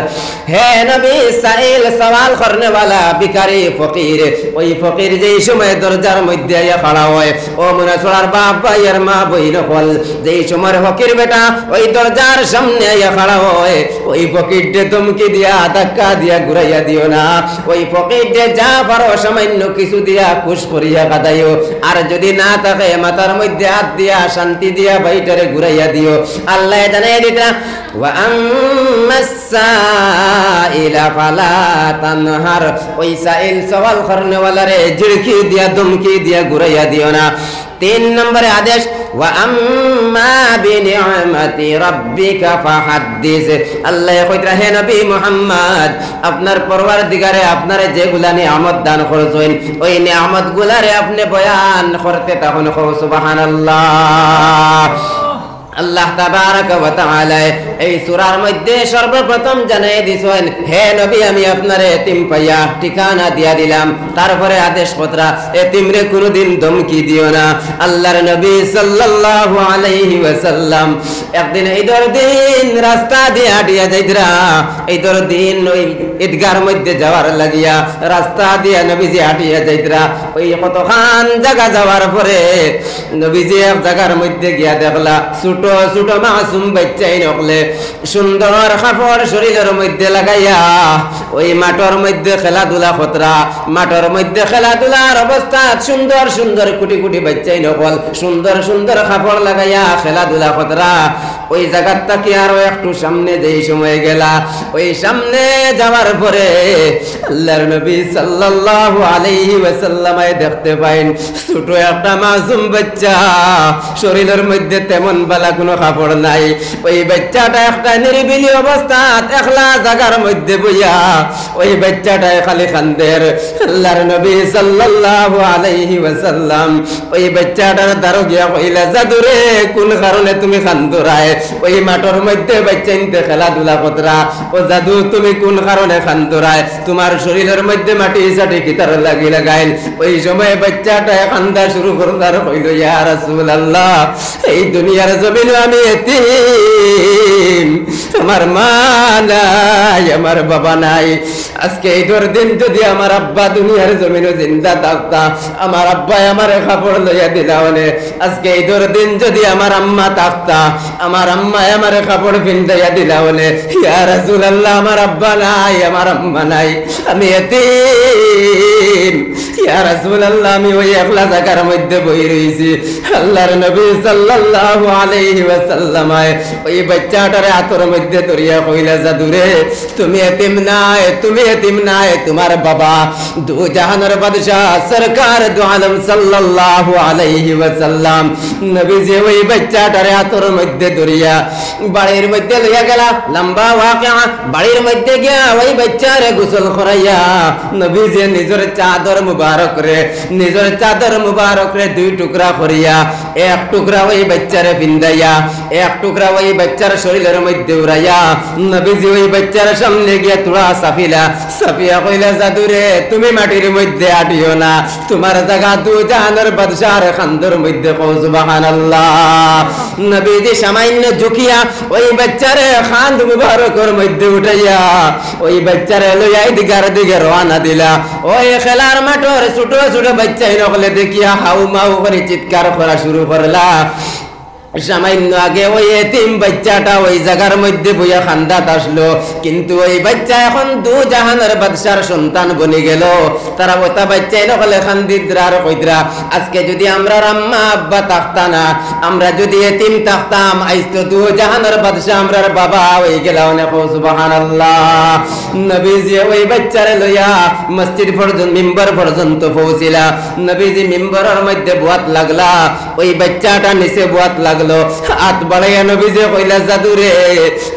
হে নবী সাইল সওয়াল করনে वाला ভিখারি ফকির, ওই ফকির যেই সময় দরজার মধ্যে আয়া খাড়া হয়, ও মনে সোনার বাপ ভাইয়ের মা বইন বল, যেই সময় ফকির বেটা ওই দরজার সামনে আয়া খাড়া হয়, ওই ফকিরকে ধমকি দিয়া ধাক্কা দিয়া ঘুরাইয়া দিও না। ওই ফকিরকে যা পারো সামান্য কিছু দিয়া খুশ করিয়া কাঁদাইও, আর যদি না থাকে মাথার মধ্যে হাত দিয়া শান্তি দিয়া বাইটারে ঘুরাইয়া দিও। আল্লাহ জানাই দিতা ওয়া আম্মাস সাইলা ফালা তানহার, ওই সাইল সওয়াল করনে वाला রে ঝিড়কি দিয়া ধমকি দিয়া ঘুরাইয়া দিও না। 3 নম্বরে আদেশ ওয়া আম্মা বিনিআমাতি রাব্বিকা ফাহাদ্দিস, আল্লাহ কইরা হে নবী মুহাম্মদ আপনার পরওয়ারদিগারে আপনারে যেগুলা নিয়ামত দান করছেন ওই নিয়ামত গুলারে আপনি বয়ান করতে তখন সুবহানাল্লাহ। আল্লাহ তাবারাকা ওয়া তাআলা এই সূরার মধ্যে সর্বপ্রথম জানাই দিছেন, হে নবী আমি আপনারে এতিম পাইয়া ঠিকানা দিয়া দিলাম। তারপরে আদেশ পত্রা এতিমরে কোনদিন ধমকি দিও না। আল্লাহর নবী সাল্লাল্লাহু আলাইহি ওয়াসাল্লাম একদিন ঈদের দিন রাস্তা দিয়ে হাঁটিয়া যাইতরা, ঈদের দিন ওই ঈদগার মধ্যে যাওয়ার লাগিয়া রাস্তা দিয়ে নবীজি হাঁটিয়া যাইতরা। ওই কতখান জায়গা যাওয়ার পরে নবীজি এক জায়গার মধ্যে গিয়া দেখলা ছোট ছোট মাসুম বাচ্চাই নকলে সুন্দর কাপড় শরীরের মধ্যে লাগাইয়া ওই মাঠের মধ্যে খেলাধুলা খতরা, মাঠের মধ্যে খেলাধুলার অবস্থা সুন্দর সুন্দর কোটি কোটি বাচ্চাই নকল সুন্দর সুন্দর কাপড় লাগাইয়া খেলাধুলা খতরা। ওই জায়গার থেকে আরো একটু সামনে যেই সময় গেলা, ওই সামনে যাওয়ার পরে আল্লাহর নবী সাল্লাল্লাহু আলাইহি ওয়াসাল্লাম দেখতে পাইন ছোট একটা মাসুম বাচ্চা, শরীরের মধ্যে তেমন বালা কোনো কাপড় নাই। ওই বাচ্চাটা একটা নিরিবিলি অবস্থা একলা জায়গার মধ্যে বইয়া ওই বাচ্চাটায় খালি কান্দের। আল্লাহর নবী সাল্লাল্লাহু আলাইহি ওয়াসাল্লাম ওই বাচ্চাটার দ্বারা গিয়া কইলা জাদুরে কোন কারণে তুমি কান্দরায়, ওই মাঠের মধ্যে বাচ্চা নিতে খেলাধুলা কতরা, ও জাদু তুমি কোন কারণে কান্দরায়, তোমার শরীরের মধ্যে মাটি সাটি কিতার লাগি লাগাইল। ওই সময় বাচ্চাটা কান্দা শুরু করতার কইল ইয়া রাসূলুল্লাহ এই দুনিয়ার জমিনে আমি এতিম, আমার মা নাই আমার বাবা নাই। আজকে ঈদের দিন যদি আমার আব্বা দুনিয়ার জমিনে জিন্দা থাকতা, আমার আব্বা আমার কাপড় লইয়া দিলা হলে, আজকে ঈদের দিন যদি আমার আম্মা থাকতা, আমার আম্মা আমার কাপড় পিন্দাইয়া দিলা হলে। ইয়া রাসূলুল্লাহ আমার আব্বা নাই আমার আম্মা নাই, আমি এতিম। ইয়া রাসূলুল্লাহ আমি ওই একলা জায়গার মধ্যে বই রইছি। আল্লাহর নবী সাল্লাল্লাহু আলাইহি ওয়াসাল্লাম ওই বাচ্চাটারে হাতের মধ্যে ধরিয়া কইলা জাদুরে তুমি এতিম নাই, তুমি এতিম নাই, তোমার বাবা দু জাহানের বাদশাহ সরকার দু আলম সাল্লাল্লাহু আলাইহি ওয়াসাল্লাম নবীজি ওই বাচ্চাটারে হাতের মধ্যে ধরিয়া বাড়ির মধ্যে লইয়া গেলা। লম্বা ওয়াকিয়া, বাড়ির মধ্যে গিয়া ওই বাচ্চারে গোসল করাইয়া নবীজি নিজের চাদর মুবারক রে দুই টুকরা করিয়া এক টুকরা ওই বাচ্চারে পিন্দাইয়া এক টুকরা ওই বাচ্চার শরীরের মধ্যে উড়াইয়া নবীজি ওই বাচ্চার সামনে গিয়া তোরা সাফিয়া কইলা জাদুরে তুমি মাটির মধ্যে আটিও না, তোমার জায়গা দু জাহানের বাদশার খান্দর মধ্যে কও সুবহানাল্লাহ। নবীজি সামান্য ঝুঁকিয়া ওই বাচ্চারে খান্দ মুবারকের মধ্যে উঠাইয়া ওই বাচ্চারে লইয়া দিগার দিকে রওনা দিলা। ওই খেলার মাঠের ছোট ছোট বাচ্চাই নকলে দেখিয়া হাউ মাউ করে চিৎকার করা শুরু করলা। সামান্য আগে ওই এতিম বাচ্চাটা ওই জায়গার মধ্যে বইয়া খান্দাত আসলো, কিন্তু ওই বাচ্চা এখন দু জাহানের বাদশার সন্তান বনে গেল। তারা ওটা বাচ্চাই নকলে খান্দিদ্রা আর কইদ্রা, আজকে যদি আমরা আম্মা আব্বা থাকতা না, আমরা যদি এতিম থাকতাম, আইজ তো দু জাহানের বাদশা আমরার বাবা হয়ে গেল। অনেক সুবহানাল্লাহ। নবীজি ওই বাচ্চারে লইয়া মসজিদ পর্যন্ত মিম্বর পর্যন্ত পৌঁছিলা। নবীজি মিম্বরের মধ্যে বুয়াত লাগলা, ওই বাচ্চাটা নিচে বুয়াত লাগলা। হাত বাড়াইয়া নবীজি কইলা, জাদুরে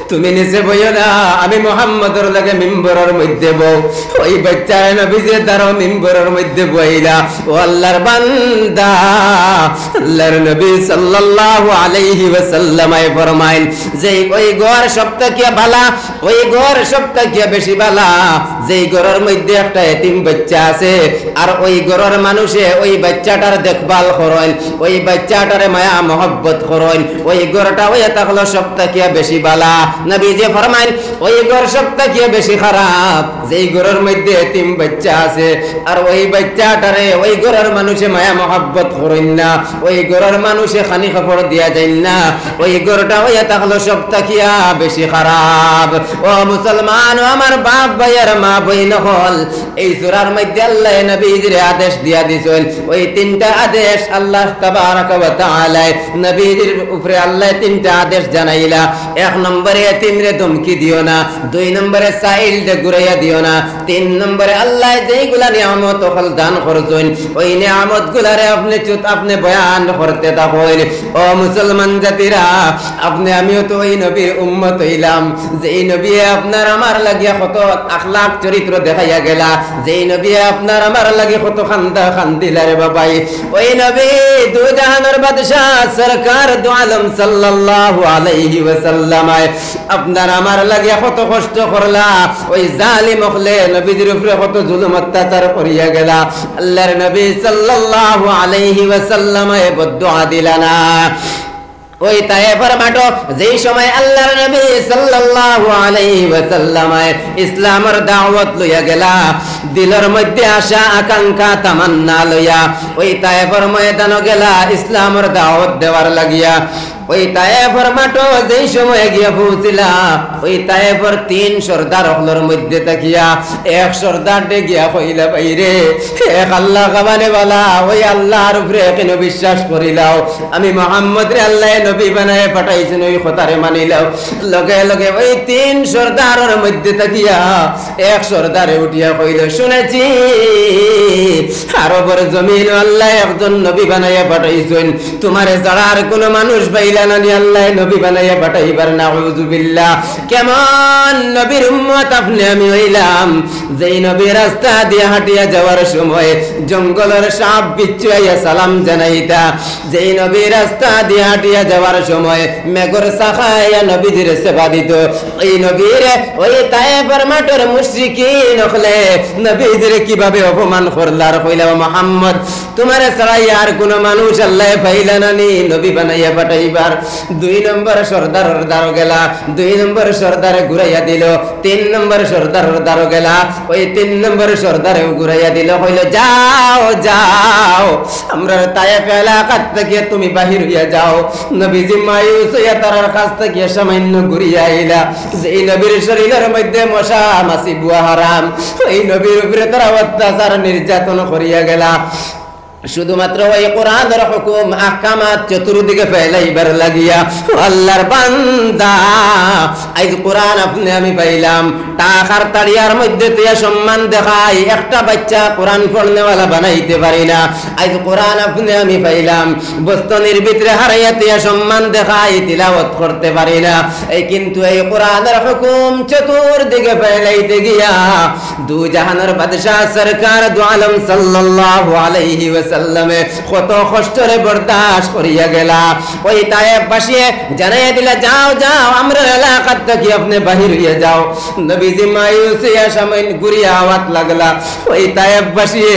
তুমি নিচে বইও না, আমি মুহাম্মদের লাগে মিম্বরের মধ্যে বউ। ওই বাচ্চারা নবীজি দাঁড়াও মিম্বরের মধ্যে বইলা। ও আল্লাহর বান্দা, আল্লাহর নবী সাল্লাল্লাহু আলাইহি ওয়াসাল্লাম ফরমাইন যে ওই ঘর সবথেকে ভালো, ওই ঘর সবথেকে বেশি ভালো যেই ঘরের মধ্যে একটা এতিম বাচ্চা আছে, আর ওই ঘরের মানুষে ওই বাচ্চাটার দেখভাল করেন, ওই বাচ্চাটারে মায়া মহব্বত করেন, ওই ঘরটা হইয়া থাকলো সবথেকে বেশি ভালো। নবীজি ফরমাইন ওই ঘর সবথেকে বেশি খারাপ যেই ঘরের মধ্যে এতিম বাচ্চা আছে, আর ওই বাচ্চাটারে ওই ঘরের মানুষে মায়া মহব্বত করেন না, ওই ঘরের মানুষে খানি কাপড় দিয়া যায় না, ওই ঘরটা হইয়া থাকলো সবথেকে বেশি খারাপ। ও মুসলমান, ও আমার বাপ ভাইয়ার মা বইন হল, এই সূরার মধ্যে আল্লাহ নবীজির আদেশ দিয়া দিছেন। ওই তিনটা আদেশ আল্লাহ তাবারক ওয়া তাআলা নবীজির উপরে আল্লাহ তিনটা আদেশ জানাইলা। এক নম্বরে এতিমরে ধমকি দিও না, দুই নম্বরে সাইলকে ঘুরাইয়া দিও না, তিন নম্বরে আল্লাহ যেইগুলা নিয়ামত ওখাল দান করছেন ওই নিয়ামত গুলারে আপনি বয়ান করতে থাকেন। ও মুসলমান জাতিরা, আপনি আমিও তো ওই নবীর উম্মত হইলাম, যেই নবী আপনার আমার লাগিয়া কত আখলাক চরিত্র দেখাইয়া গেলা, যেই নবী আপনার আমার লাগে কত খান্দা খান্দিলা রে বাবাই। ওই নবী দু জাহানের বাদশাহ সরকার দু আলম সাল্লাল্লাহু আলাইহি ওয়াসাল্লাম আপনার আমার লাগে কত কষ্ট করলা, ওই জালিম হলে নবীর উপরে কত জুলুম অত্যাচার করিয়া গেলা। আল্লাহর নবী সাল্লাল্লাহু আলাইহি ওয়াসাল্লাম বদদুআ দিলানা। ওই তায়েফের মাঠে যেই সময় আল্লাহর নবী সাল্লাল্লাহু আলাইহি ওয়াসাল্লাম ইসলামের দাওয়াত লইয়া গেলা, দিলের মধ্যে আশা আকাঙ্ক্ষা তামান্না লইয়া ওই তায়েফের ময়দানে গেলা ইসলামের দাওয়াত দেওয়ার লাগিয়া। ওই তায়েফের মাঠে যেই সময় গিয়া পৌঁছিলা, ওই তায়েফের তিন সর্দার হলর মধ্যে তাকিয়া এক সর্দার ডে গিয়া কইলা, বাইরে এক আল্লাহ কাবানে বালা, ওই আল্লাহর উপরে কেন বিশ্বাস করিলাও, আমি মুহাম্মদ রে আল্লাহ নবী বানায় পাঠাইছেন, ওই কথারে মানিলাও। লগে লগে ওই তিন সর্দারের মধ্যে তাকিয়া এক সর্দারে উঠিয়া কইল, শুনেছি আরবের জমিন আল্লাহ একজন নবী বানাইয়া পাঠাইছেন, তোমারে ছাড়া আর কোন মানুষ পাইলা না আল্লাহ নবী বানাইয়া পাঠাইবার। নাউযুবিল্লাহ। কেমন নবীর উম্মত আপনি আমি হইলাম, যেই নবী রাস্তা দিয়ে হাঁটিয়া যাওয়ার সময় জঙ্গলের সাপ বিচ্ছু আইয়া সালাম জানাইতা, যেই নবী রাস্তা দিয়ে হাঁটিয়া যাওয়ার সময় মেঘর শাখাইয়া নবীজির সেবা দিত, ওই নবীর ওই তায়েফের মাঠের মুশরিকিন হলে নবীজির কিভাবে অপমান করলার। কইলা, মুহাম্মদ তোমার ছাড়া আর কোন মানুষ আল্লাহ পাইলা না নি নবী বানাইয়া পাঠাইবার। দুই নম্বর সর্দারের দ্বারো গেলা, দুই নম্বর সর্দারে ঘুরাইয়া দিল, তিন নম্বর সর্দারের দ্বারো গেলা, ওই তিন নম্বর সর্দারে ঘুরাইয়া দিল, কইল যাও যাও আমরা তায়েফ এলাকা থেকে তুমি বাহির হইয়া যাও। নবীজি মায়ুস হইয়া তার কাছ থেকে সামান্য ঘুরিয়া আইলা। যেই নবীর শরীরের মধ্যে মশা মাছি বুয়া হারাম, ওই নবীর উপরে তারা অত্যাচার নির্যাতন করিয়া গেলা। শুধুমাত্র ওই কোরআনের হুকুম আহকামাত চতুর্দিকে ফেলাইবার লাগিয়া আল্লাহর বান্দা, আজ কোরআন আপনি আমি পাইলাম, টাকার তাড়িয়ার মধ্যে তুই সম্মান দেখাই একটা বাচ্চা কোরআন পড়নেওয়ালা বানাইতে পারি না। আজ কোরআন আপনি আমি পাইলাম, বস্তনির ভিতরে হারাইয়া তুই সম্মান দেখাই তিলাওয়াত করতে পারি না। এই কিন্তু এই কোরআনের হুকুম চতুর্দিকে ফেলাইতে গিয়া দু জাহানের বাদশাহ সরকার দু আলম সাল্লাল্লাহু আলাইহি ওয়াসাল্লাম কত কষ্টরে বরদাস্ত করিয়া গেলা। ওই তায়েফ বাসিয়ে জানাইয়া দিলা, যাও যাও আমরা এলাকা থেকে আপনি বাহির হইয়া যাও। নবীজি মায়ুস হইয়া সামান্য ঘুরিয়া আওয়াজ লাগলা। ওই তায়েফ বাসিয়ে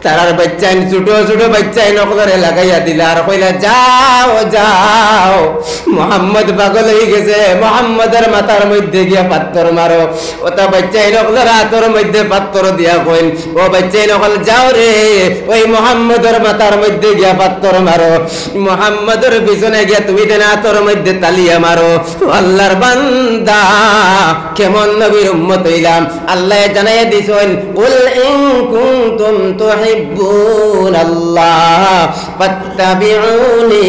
তারার বাচ্চা ছোট ছোট বাচ্চা নকলরে লাগাইয়া দিলা আর কইলা যাও যাও মুহাম্মদ পাগল হয়ে গেছে, মুহাম্মদের মাথার মধ্যে গিয়া পাথর মারো। ওটা বাচ্চা নকলের হাতের মধ্যে পাথর দিয়া কইল, ও বাচ্চা নকল যাও রে ওই মুহাম্মদের মাথার মধ্যে গিয়া পাথর মারো, মুহাম্মদের পিছনে গিয়া তুমি দেন হাতের মধ্যে তালিয়া মারো। আল্লাহর বান্দা কেমন নবীর উম্মত হইলাম, আল্লাহ জানাইয়া দিছেন কুল ইন কুনতুম তুহিব্বুনাল্লাহ ফাত্তাবিউনি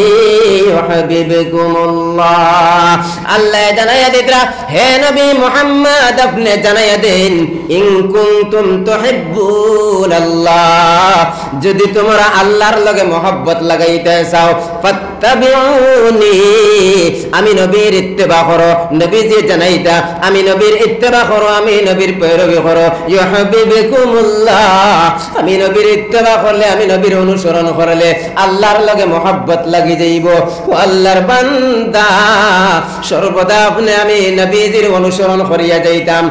ইউহিব্বুকুমুল্লাহ। আল্লাহ জানাইয়া দিতরা হে নবী মুহাম্মদ আপনি জানাইয়া দেন ইন কুনতুম তুহিব্বুনাল্লাহ, যদি তোমরা আল্লাহর লগে মহব্বত লাগাইতে চাও ফাত্তাবিউনি আমি নবীর ইত্তেবা করো, নবী যে জানাইতা আমি নবীর ইত্তেবা করো, আমি নবীর পয়রবি করো, ইউহিব্বুকুমুল্লাহ আমি নবীর ইত্তেবা করলে আমি নবীর অনুসরণ করলে আল্লাহর লগে মহব্বত লাগি যাইব। ও আল্লাহর বান্দা সর্বদা আপনি আমি নবীজির অনুসরণ করিয়া যাইতাম,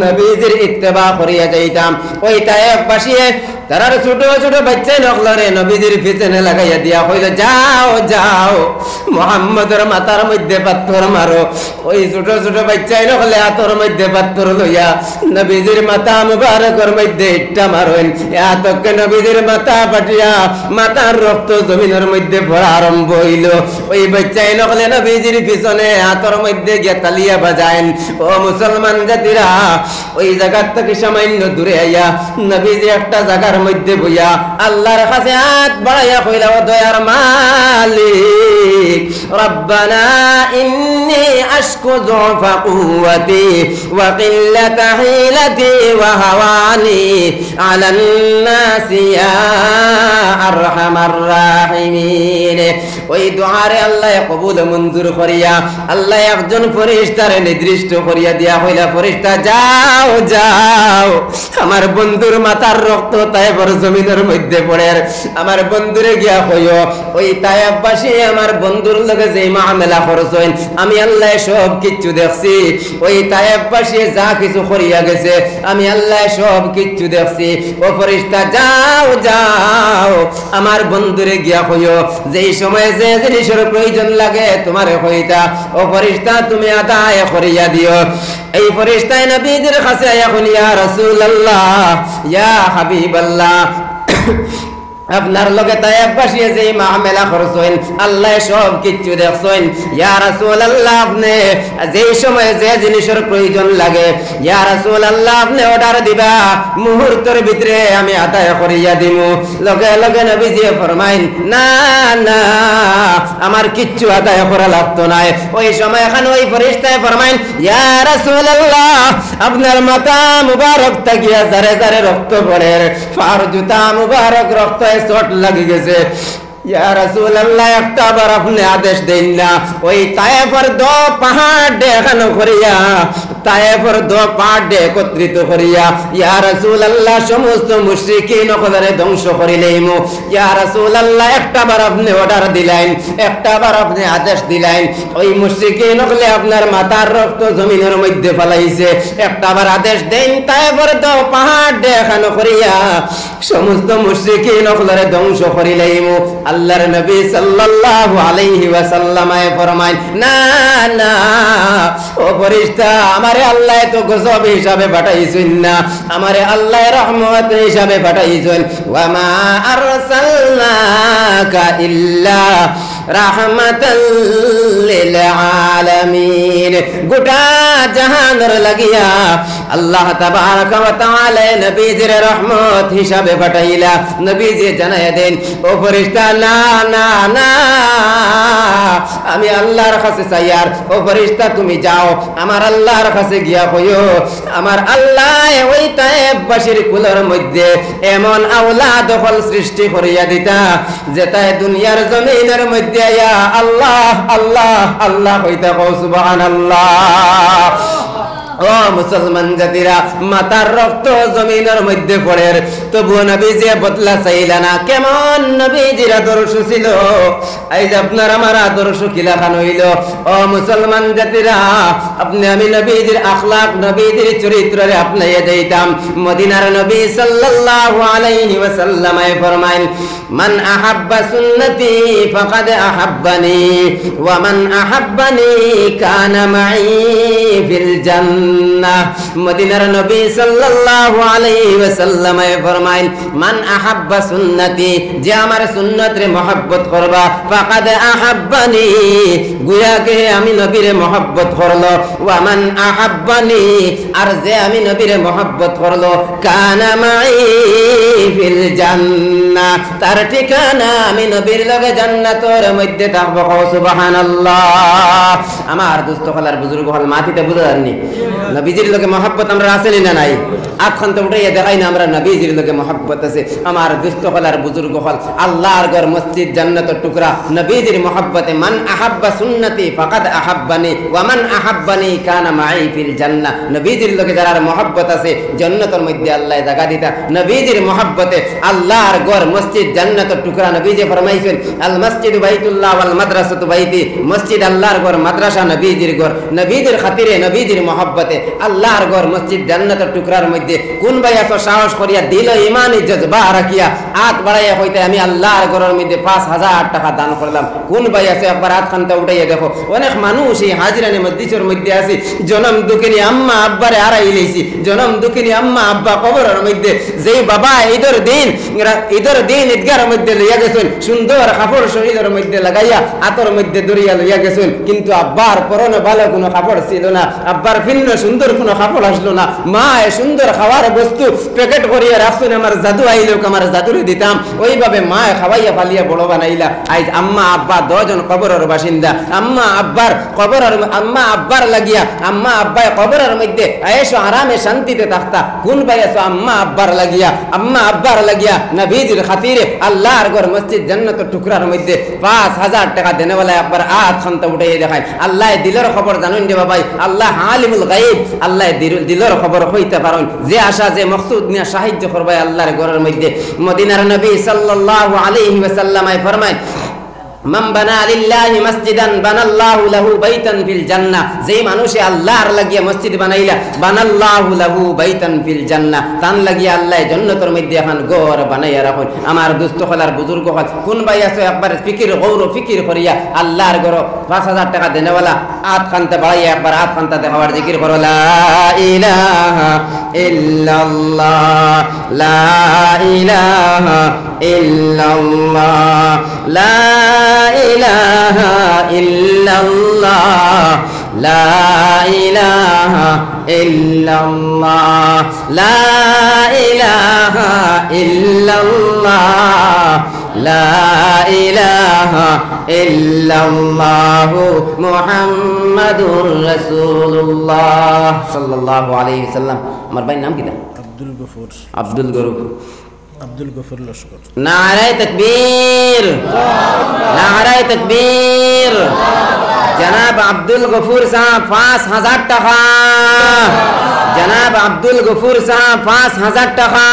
নবীজির ইত্তেবা করিয়া যাইতাম। ওই তায়েফ বাসিয়ে তারার ছোট ছোট বাচ্চা নকলরে নবীজির পিছনে লাগাইয়া দিয়া কইল যাও যাও মুহাম্মদের মাথার মধ্যে পাথর মারো। ওই ছোট ছোট বাচ্চা নকলে হাতের মধ্যে পাথর লইয়া নবীজির মাথা মুবারকের মধ্যে ইট্টা মারেন, এতকে নবীজির মাথা পাটিয়া মাথার রক্ত জমিনের মধ্যে পড়া আরম্ভ হইল। ওই বাচ্চা নকলে নবীজির পিছনে হাতের মধ্যে গিয়া তালিয়া বাজায়েন। ও মুসলমান জাতিরা ওই জায়গা থেকে সামান্য দূরে আইয়া নবীজি একটা জায়গার মধ্যে বইয়া আল্লাহর কাছে হাত বাড়াইয়া কইলা ও দয়ার মালিক রব্বানা ইন্নী আশকু যুফা কুওয়াতি ওয়া কিল্লাতা হিলাতি ওয়া হাওয়ানি আলান নাসি ইয়া আরহামার রাহিমিন। ওই দুআরে আল্লাহ কবুল মঞ্জুর করিয়া আল্লাহ একজন ফেরেশতারে নির্দিষ্ট করিয়া দিয়া কইলা ফেরেশতা যাও যাও আমার বন্ধুর মাথার রক্ত তায়েফের জমিনের মধ্যে পড়ে, আমার বন্ধুরে গিয়া কইও ওই তায়েফবাসী আমার বন্ধুর লগে যে মামলা করছেন আমি আল্লাহ সব কিছু দেখছি, ওই তায়েফবাসী যা কিছু করিয়া গেছে আমি আল্লাহ সব কিছু দেখছি। ও ফেরেশতা যাও যাও আমার বন্ধুরে গিয়া কইও যেই সময় যে জিনিসের প্রয়োজন লাগে তোমারে কইতা ও ফেরেশতা তুমি আদায় করিয়া দিও। এই ফেরেশতায় নবীজির কাছে আয়া কইল ইয়া রাসূলুল্লাহ ইয়া হাবিবাল্লাহ আপনার লগে তায়েফ বাসিয়ে যে মামলা করছেন আল্লাহ সব কিছু দেখছেন, ইয়া রাসূলুল্লাহ আপনি যেই সময় যে জিনিসের প্রয়োজন লাগে ইয়া রাসূলুল্লাহ আপনি অর্ডার দিবা মুহূর্তের ভিতরে আমি আদায় করিয়া দিমু। লগে লগে নবীজি ফরমাইন না না আমার কিচ্ছু আদায় করা লাগতো না। ওই সময় এখন ওই ফেরেশতায় ফরমাইন ইয়া রাসূলুল্লাহ আপনার মাথা মুবারক তাকিয়া জারে জারে রক্ত পড়ে, ফার জুতা মুবারক রক্ত চোট লাগি গেছে। ইয়া রাসূলুল্লাহ একটা বার আপনি আদেশ দেন না ওই তায়েফের দো পাহাড় দেখানো করিয়া তায়েফের দো পাহাড় একত্রিত করিয়া ইয়া রাসূলুল্লাহ সমস্ত মুশরিকিন ওখানে ধ্বংস করিলেইমু। ইয়া রাসূলুল্লাহ একটা বার আপনি অর্ডার দিলেন, একটা বার আপনি আদেশ দিলেন ওই মুশরিকিন ওখানে আপনার মাথার রক্ত জমিনের মধ্যে ফলাইছে, একটা বার আদেশ দেন তায়েফের দো পাহাড় দেখানো করিয়া সমস্ত মুশরিকিন ওখানে ধ্বংস করিলেইমু। আল্লাহর নবী সাল্লাল্লাহু আলাইহি ওয়াসাল্লাম ফরমায় না না ও ফেরেশতা আমারে আল্লাহ তো গজব হিসাবে পাঠাইছেন না, আমারে আল্লাহ রহমত হিসাবে পাঠাইছেন। ওয়া মা আরসালনাকা ইল্লা রাহমাতাল লিল আলামিন। গোটা জাহানের লাগিয়া আল্লাহ তাবারাকা ওয়া তাআলা নবীজির রহমত হিসাবে পাঠাইলা। নবীজি জানায়া দেন ও ফেরেশতা না না না আমি আল্লাহর কাছে চাই। আর ও ফেরেশতা তুমি যাও আমার আল্লাহর কাছে গিয়া কইও আমার আল্লাহ ওই তায়েফবাসীর কুলের মধ্যে এমন আওলাদ হল সৃষ্টি করিয়া দিতা যেটাই দুনিয়ার জমিনের মধ্যে ইয়া আল্লাহ আল্লাহ আল্লাহ কইতা কও সুবহানাল্লাহ। ও মুসলমান জাতিরা, মাতার রক্ত জমিনের মধ্যে পড়ে, তবুও নবীজি বদলা চাইলা না। কেমন নবীজির আদর্শ ছিল, আজ আপনার আমার আদর্শ কিলাখান হইল। ও মুসলমান জাতিরা, আপনি আমি নবীজির আখলাক, নবীজির চরিত্রে আপনাইয়া যাইতাম। মদিনার নবী সাল্লাল্লাহু আলাইহি ওয়াসাল্লাম ফরমাইন, মান আহাব্বা সুন্নতি ফাকাদ আহাব্বানি ওয়া মান আহাব্বানি কানা মাই ফিল জান্নাহ। মদিনার নবী সাল্লাল্লাহু আলাইহি ওয়াসাল্লাম ফরমাইন, মান আহাব্বা সুন্নতি, যে আমার সুন্নতরে মহব্বত করবা, ফাকাদ আহাব্বানি, গুয়া কে আমি নবীরে মহব্বত করলো, ওয়া মান আহাব্বানি, আর যে আমি নবীরে মহব্বত করলো, কানা মাই ফিল জান্নাহ, তার ঠিকানা আমি নবীর লগে জান্নাতের মধ্যে থাকবো। সুবহানাল্লাহ। আমার দোস্ত হলার বুজুর্গ হল মাটিতে বুঝাননি, নবীজির লগে মহব্বত আমরা আসেনি না নাই? আটখান তো উঠাইয়া দেখাই না আমরা নবীজির লগে মহব্বত আছে। আমার দোস্ত হলার বুজুর্গ হল আল্লাহর ঘর, মসজিদ, জান্নাতের টুকরা, নবীজির মহব্বতে। মান আহাব্বা সুন্নতি ফাকাদ আহাব্বানি ওয়া মান আহাব্বানি কানা মাই ফিল জান্নাহ। নবীজির লগে যারা মহব্বত আছে, জান্নাতের মধ্যে আল্লাহ জায়গা দিতা। নবীজির মহব্বতে আল্লাহর ঘর, মসজিদ, জান্নাতের টুকরা। নবীজি ফরমাইছেন, আল মসজিদু বাইতুল্লাহ ওয়াল মাদ্রাসাতু বাইতি, মসজিদ আল্লাহর ঘর, মাদ্রাসা নবীজির ঘর। নবীজির খাতিরে, নবীজির মহব্বতে আল্লাহর ঘর, মসজিদ, জান্নাতের টুকরার মধ্যে কোন ভাই এত সাহস করিয়া দিল ইমানি জজবা রাখিয়া হাত বাড়াইয়া হইতে আমি আল্লাহর ঘরের মধ্যে 5,000 টাকা দান করলাম? কোন ভাই আছে? একবার হাত খানটা উঠাইয়া দেখো। অনেক মানুষ এই হাজিরানি মসজিদের মধ্যে আছে, জনম দুঃখিনী আম্মা আব্বারে হারাই লইছি, জনম দুঃখিনী আম্মা আব্বা কবরের মধ্যে। যেই বাবা ঈদের দিন ঈদগার মধ্যে লইয়া গেছেন, সুন্দর কাপড় শরীরের মধ্যে লাগাইয়া হাতের মধ্যে দরিয়া লইয়া গেছেন, কিন্তু আব্বার পরনে ভালো কোনো কাপড় ছিল না, আব্বার ভিন্ন সুন্দর কোনো কাপড় আসলো না। মা সুন্দর খাওয়ার বস্তু প্যাকেট করিয়া রাখছেন, আমার জাদু আইল, আমার জাদুরে দিতাম। ওইভাবে মা খাওয়াইয়া ফালিয়া বড় বানাইলা। আজ আম্মা আব্বা 10 জন কবরের বাসিন্দা। আম্মা আব্বার লাগিয়া আম্মা আব্বায় কবরের মধ্যে আয়েশো আরামে শান্তিতে থাকতা। কোন ভাই আছো? আম্মা আব্বার লাগিয়া নবীজির খাতিরে আল্লাহর ঘর, মসজিদ, জান্নাতের টুকরার মধ্যে 5,000 টাকা দেনেওয়ালা একবার হাত খানটা উঠাইয়া দেখায়। আল্লাহ দিলের খবর জানুন যে বাবাই, আল্লাহ আলিমুল গায়ব, আল্লাহ দিলের খবর হইতে পারেন। যে আশা, যে মকসুদ নিয়ে সাহায্য করবে আল্লাহর ঘরের মধ্যে। মদিনার নবী সাল্লাল্লাহু আলাইহি ওয়াসাল্লাম ফরমায়, মান বানা লিল্লাহি মাসজিদান বানাল্লাহু লাহু বাইতান ফিল জান্নাহ। যেই মানুষে আল্লাহর লাগিয়া মসজিদ বানাইলা, বানাল্লাহু লাহু বাইতান ফিল জান্নাহ, তান লাগিয়া আল্লাহ জান্নাতের মধ্যে এখন ঘর বানাইয়া রাখুন। আমার দুস্থ হলার বুজুর্গ হল কোন ভাই আছে একবার ফিকির করিয়া আল্লাহর ঘর 5,000 টাকা দেনেওয়ালা হাত খানতে বাড়াইয়া একবার হাত খানতে দেখাবার জিকির করো, লা ইলাহা ইল্লাল্লাহ, লা ইলাহা ইল্লাল্লাহ, লা ইলাহা ইল্লাল্লাহ, লা ইলাহা ইল্লাল্লাহ, লা ইলাহা ইল্লাল্লাহ, লা ইলাহা ইল্লাল্লাহ, মুহাম্মাদুর রাসূলুল্লাহ সাল্লাল্লাহু আলাইহি ওয়াসাল্লাম। আমার ভাইয়ের নাম কি? আব্দুল গফুর লস্কর। নারায়ে তাকবীর, নারায়ে তাকবীর। জনাব আব্দুল গফুর সাহেব 5,000 টাকা। জনাব আব্দুল গফুর সাহেব 5,000 টাকা।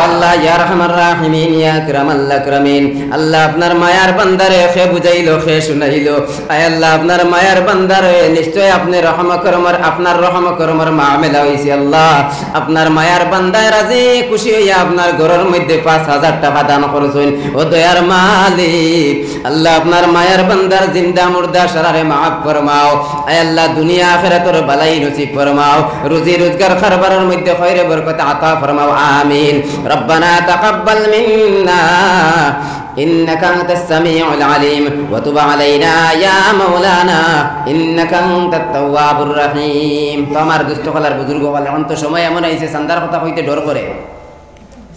আল্লাহ ইয়া রহমান রাহিমিন, ইয়া আকরামাল আকরামিন। আল্লাহ আপনার মায়ার বান্দারে খে বুঝাইলো, খে শুনাইলো। আয় আল্লাহ আপনার মায়ার বান্দারে নিশ্চয় আপনি রহম করমর, আপনার রহম করমর মামেলা হইছে। আল্লাহ আপনার মায়ার বান্দায় রাজি খুশি হইয়া আপনার ঘরের মধ্যে 5,000 টাকা দান করেছেন। ও দয়ার মালিক, আল্লাহ আপনার মায়ার বান্দার জিন্দা মুর্দা সারারে মাফ ফরমাও। আয় আল্লাহ দুনিয়া আখিরাতের বালাই নসিব ফরমাও। রুজি রোজগার খারবারের মধ্যে খৈরে বরকত আতা ফরমাও। আমিন। ربنا تقبل منا إنك أنت السميع العليم وتب علينا يا مولانا إنك أنت التواب الرحيم। তো আমার দুষ্ট কলার বুজুর্গ হল অন্ত সময় এমন আইছে সান্দার কথা হইতে ডর করে,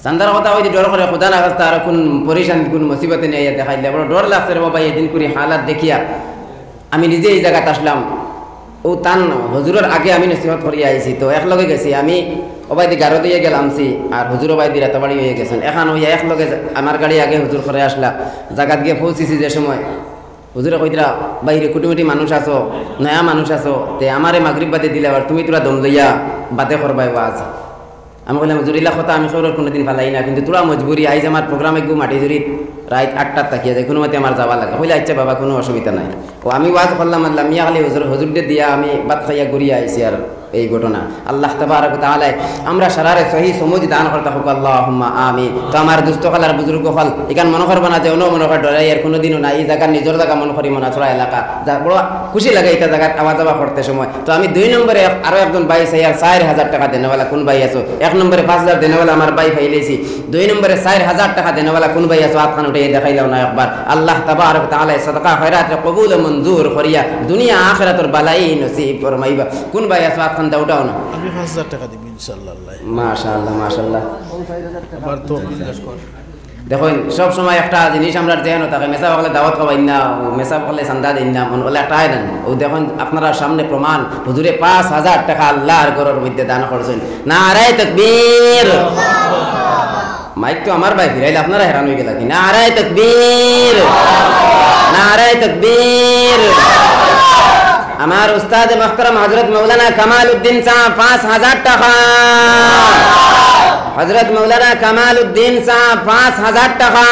সান্দার কথা হইতে ডর করে। খোদা না খাস্তা আর কোন পরেশান কোন মুসিবতে নিয়ে দেখাইলে বড় ডর লাগছে রে বাবা। এদিন করে হালাত দেখিয়া আমি নিজে এই জায়গাতে আসলাম। ও তান হুজুরের আগে আমি নসিহত করিয়া আইছি, তো একলগে গেছি আমি। ওবাইদি গাড়ো দিয়ে গেলামছি আর হুজুর ওবাইদি রাতাবাড়ি হয়ে গেছেন। এখন ওই একলগে আমার গাড়ি আগে হুজুর করে আসলা। জায়গাত গিয়ে পৌঁছেছি যে সময় হুজুরে কইতরা বাইরে কুটুমুটি মানুষ আছো নয়া মানুষ আছো তে আমারে মাগরিব বাদে দিলে আর তুমি তোরা দম লইয়া বাদে করবাই ওয়াজ আমি বললাম হুজুরিল্লা কথা আমি খবর কোনোদিন ফালাই না কিন্তু তোরা মজবুরি আইজ আমার প্রোগ্রামে গু মাটি জুড়ি রাত 8টার তাকিয়ে যায় কোনো মতে আমার যাওয়া লাগে হইলে আচ্ছা বাবা কোনো অসুবিধা নাই ও আমি ওয়াজ করলাম আল্লাহ মিয়া খালি হুজুরদের দিয়া আমি বাদ খাইয়া ঘুরিয়া আইছি আর এই ঘটনা আল্লাহ তাবারক ওয়া তাআলা আমরা সারারে সহি সমুজ দান করতে হোক আল্লাহুম্মা আমিন তো আমার দুস্থ খালার বুজুর্গ ফল এখান মনে করবা না যে অন্য মনে কর ডরাই আর কোনোদিনও নাই এই জায়গার নিজের জায়গা মনে করি মনে ছড়া এলাকা যা বড় খুশি লাগে এটা জায়গা আওয়া যাওয়া করতে সময় তো আমি 2 নম্বরে আরো একজন ভাই চাই আর 4000 টাকা দেনেওয়ালা কোন ভাই আছো 1 নম্বরে 5000 দেনেওয়ালা আমার ভাই ফাইলেছি 2 নম্বরে 4000 টাকা দেনেওয়ালা কোন ভাই আছো হাতখান উঠে দেখাইলাও না একবার আল্লাহ তাবারক ওয়া তাআলা সাদাকা খয়রাত কবুল ও মঞ্জুর করিয়া দুনিয়া আখিরাতের বালাই নসিব ফরমাইবা কোন ভাই আছো হাতখান দাউটাও না আমি 5000 টাকা দিব ইনশাআল্লাহ মাশাআল্লাহ মাশাআল্লাহ আবার তো বিশ্বাস কর দেখুন সব সময় একটা জিনিস আমরা যেন থাকে মেসা বকলে দাওয়াত খাওয়াই না মেসা বকলে চান্দা দিন না মন বলে একটা দেন ও দেখুন আপনারা সামনে প্রমাণ হুজুরে 5000 টাকা আল্লাহর ঘরের মধ্যে দান করছেন নারায়ে তাকবীর মাইক তো আমার ভাই ফিরাইলে আপনারা হেরান হয়ে গেল কি নারায়ে তাকবীর নারায়ে তাকবীর আমার উস্তাদ মুহতারাম হযরত মাওলানা কামাল উদ্দিন সাহেব 5000 টাকা হযরত মাওলানা কামাল উদ্দিন সাহেব 5000 টাকা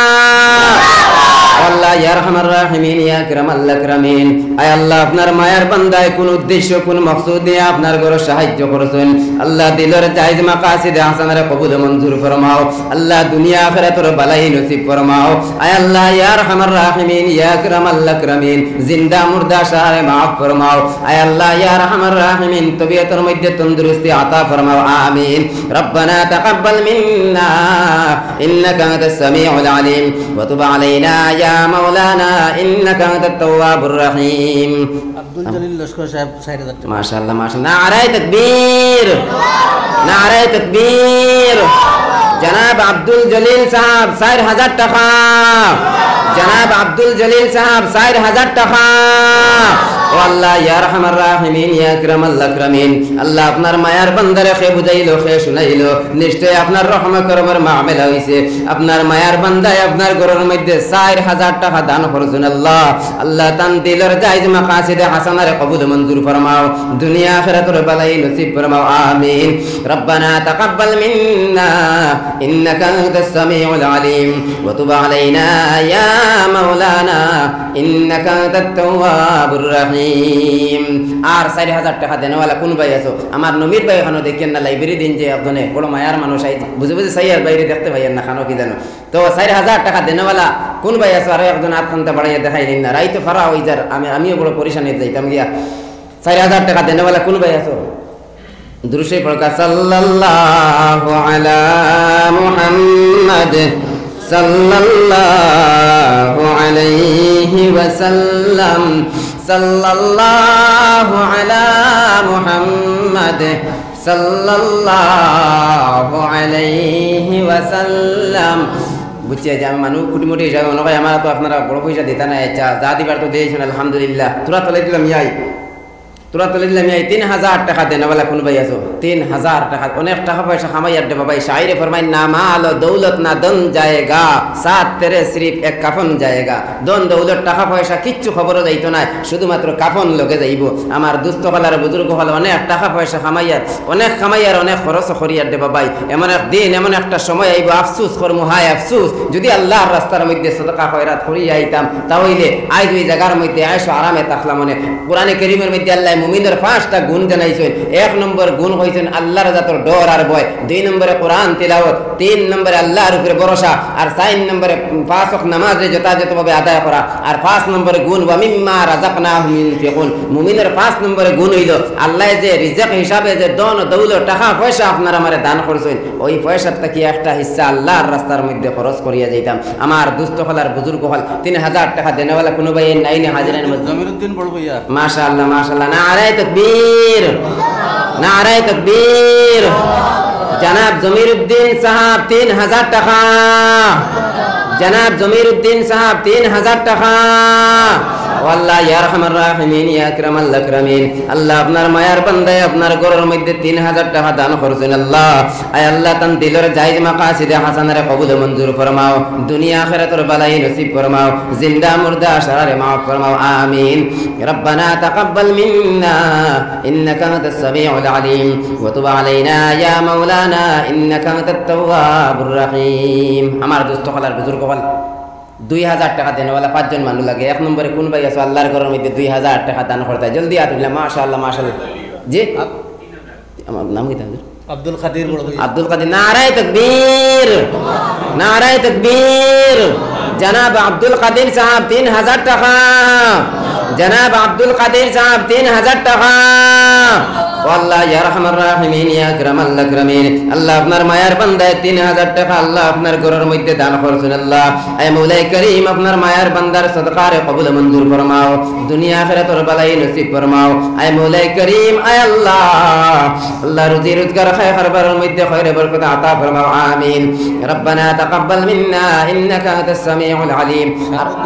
আল্লাহ ইয়া রহমার রাহিমিন ইয়া আকরামাল আকরামিন আয় আল্লাহ আপনার মায়ার বান্দায় কোন উদ্দেশ্য কোন মাকসুদ নিয়ে আপনার ঘরে সাহায্য করেছেন আল্লাহ দিলের জায়েজ মাকাসিদ হাসানারে কবুল মঞ্জুর ফরমাও আল্লাহ দুনিয়া আখিরাতের বালাই নসিব ফরমাও আয় আল্লাহ ইয়া রহমার রাহিমিন ইয়া আকরামাল আকরামিন জিন্দা মুর্দা শাহে মাফ ফরমাও আয় আল্লাহ ইয়া রহমার রাহিমিন তবিয়তের মধ্যে তন্দুরুস্তি আতা ফরমাও আমিন রব্বানা তাকাব্বাল মিন্না ইন্নাকা আনতাস সামিউল আলিম ওয়া তুব আলাইনা يا مولانا إنك أنت التواب الرحيم আব্দুল জলিল লস্কর সাহেব 4000 টাকা ما شاء الله ما شاء الله نعرة تكبير نعرة تكبير جناب عبد الجليل صاحب 4000 টাকা جناب عبد الجليل صاحب 4000 টাকা ও আল্লাহ ইয়া রহমার রাহিমিন ইয়া আকরামাল আকরামিন আল্লাহ আপনার মায়ার বান্দারে খে বুঝাইলো খে শুনাইলো নিশ্চয় আপনার রহমত করবার মামলা হইছে আপনার মায়ার বান্দায় আপনার ঘরের মধ্যে 4000 টাকা দান করছেন আল্লাহ আল্লাহ তান দিলের জায়েজ মাকাসিদ হাসানারে কবুল মঞ্জুর ফরমাও দুনিয়া আখিরাতের বালাই নসিব ফরমাও আমিন রব্বানা তাকাব্বাল মিন্না ইন্নাকা আনতাস সামিউল আলিম ওয়া তুব আলাইনা ইয়া মাওলানা ইন্নাকা আনতাত তাওয়াবুর রাহিম আর 4000 টাকা দেনওয়ালা কোন ভাই আছো আমার নমির ভাই খানো দেখেন না লাইব্রেরি দিন যে আপনি বড় মায়ার মানুষ আই বুঝে বুঝে সাইয়ার বাইরে দেখতে ভাইয়ের না খানো কি জানো তো 4000 টাকা দেনওয়ালা কোন ভাই আছো আর একজন হাত খানতে বাড়াইয়া দেখাই দিন না রাইতো ফারা হই যার আমিও বড় পরেশানি যাইতাম গিয়া 4000 টাকা দেনওয়ালা কোন ভাই আছো দুরূদে পড়কা সাল্লাল্লাহু আলা মুহাম্মাদ সাল্লাল্লাহু আলাইহি ওয়াসাল্লাম সাল্লাল্লাহু আলা মুহাম্মাদ সাল্লাল্লাহু আলাইহি ওয়াসাল্লাম বুঝছি যে আমি মানুষ কুটিমুটি হিসাবে মনে হয় আমার তো আপনারা বড় পয়সা দিতে না আচ্ছা যা দিবার তো দিয়েছেন আলহামদুলিল্লাহ তোরা তলে দিলাম ইয়াই 3000 টাকা দেনওয়ালা কোন ভাই আছো 3000 টাকা অনেক টাকা পয়সা কামাইয়ার দে বাবা শায়রে ফরমায় না মাল দৌলত না দন जाएगा साथ तेरे सिर्फ एक কাফন जाएगा দন দৌলত টাকা পয়সা কিচ্ছু খবর যাইতো না শুধুমাত্র কাফন লগে যাইব আমার দুস্থ হলার বুজুর্গ হল অনেক টাকা পয়সা কামাইয়ার অনেক খরচ করিয়ার দে বাবা এমন এক দিন এমন একটা সময় আইব আফসোস করমু হায় আফসোস যদি আল্লাহর রাস্তার মধ্যে সদকা খয়রাত করিয়া আইতাম তাহলে আজ ওই জায়গার মধ্যে আয়েশ আরামে থাকলাম মনে কোরআনে কারীমের মধ্যে আল্লাহ মুমিনের 5টা গুণ জানাইছেন 1 নম্বর গুণ হইছেন আল্লাহর জাতর ডর আর ভয় 2 নম্বরে কোরআন তিলাওয়াত 3 নম্বরে আল্লাহর উপরে ভরসা আর 4 নম্বরে 5 ওয়াক্ত নামাজে যথাযথভাবে আদায় করা আর 5 নম্বরে গুণ ওয়া মিম্মা রাযাকনাহুম ইউনফিকুন মুমিনের 5 নম্বরে গুণ হইল আল্লাহ যে রিজিক হিসাবে যে দন দৌলত টাকা পয়সা আপনারা আমারে দান করছেন ওই পয়সার থেকে একটা হিস্সা আল্লাহর রাস্তার মধ্যে খরচ করিয়া যাইতাম আমার দুস্থ হলার বুজুর্গ হল 3000 টাকা দেনওয়ালা কোনো ভাই নাই না হাজিরার মধ্যে জমিরউদ্দিন বড় ভাইয়া মাশাআল্লাহ মাশাআল্লাহ নারে তাকবীর নারে তাকবীর জনাব জমিরউদ্দিন সাহেব 3000 টাকা জনাব জমিরউদ্দিন সাহেব 3000 টাকা আল্লাহ ইয়া আরহামার রাহিমিন ইয়া আকরামাল আকরামিন আল্লাহ আপনার মায়ার বান্দায় আপনার ঘরের মধ্যে 3000 টাকা দান করছেন আল্লাহ আয় আল্লাহ তান দিলের জায়েজ মাকাসিদে হাসানারে কবুল মঞ্জুর ফরমাও দুনিয়া আখিরাতের বালাই নসিব ফরমাও জিন্দা মুর্দা শারারে মাফ ফরমাও আমিন রব্বানা তাকাব্বাল মিন্না ইন্নাকা আনতাস সামিউল আলিম ওয়া তুব আলাইনা ইয়া মাওলানা ইন্নাকা আনতাত তাওয়াবুর রহিম আমার দোস্ত খালার বুজুর্গ হল 2000 টাকা দেনওয়ালা 5 জন মানুষ লাগে এক নম্বরে কোন ভাই আছে আল্লাহর ঘরের মধ্যে 2000 টাকা দান করতে জলদি আতুল্লাহ মাশাআল্লাহ মাশাআল্লাহ জি আমার নাম কি তাদের আব্দুল কাদির বড় ভাই আব্দুল কাদির নারায়ে তাকবীর নারায়ে তাকবীর জনাব আব্দুল কাদির সাহেব 3000 টাকা জনাব আব্দুল কাদির সাহেব 3000 টাকা আল্লাহ ইয়া আরহামার রাহিমিন ইয়া আকরামাল আকরামিন আল্লাহ আপনার মায়ার বান্দায় 3000 টাকা আল্লাহ আপনার ঘরের মধ্যে দান করছেন আল্লাহ আয় মওলাই করিম আপনার মায়ার বান্দার সদকারে কবুল মঞ্জুর ফরমাও দুনিয়া আখিরাতের বালাই নসিব ফরমাও আয় মওলাই করিম আয় আল্লাহ আল্লাহ রুজি রোজগার খায় খারবারের মধ্যে খয়রে বরকত আতা ফরমাও আমিন রব্বানা তাকাব্বাল মিন্না ইন্নাকা আনতাস সামিউল আলিম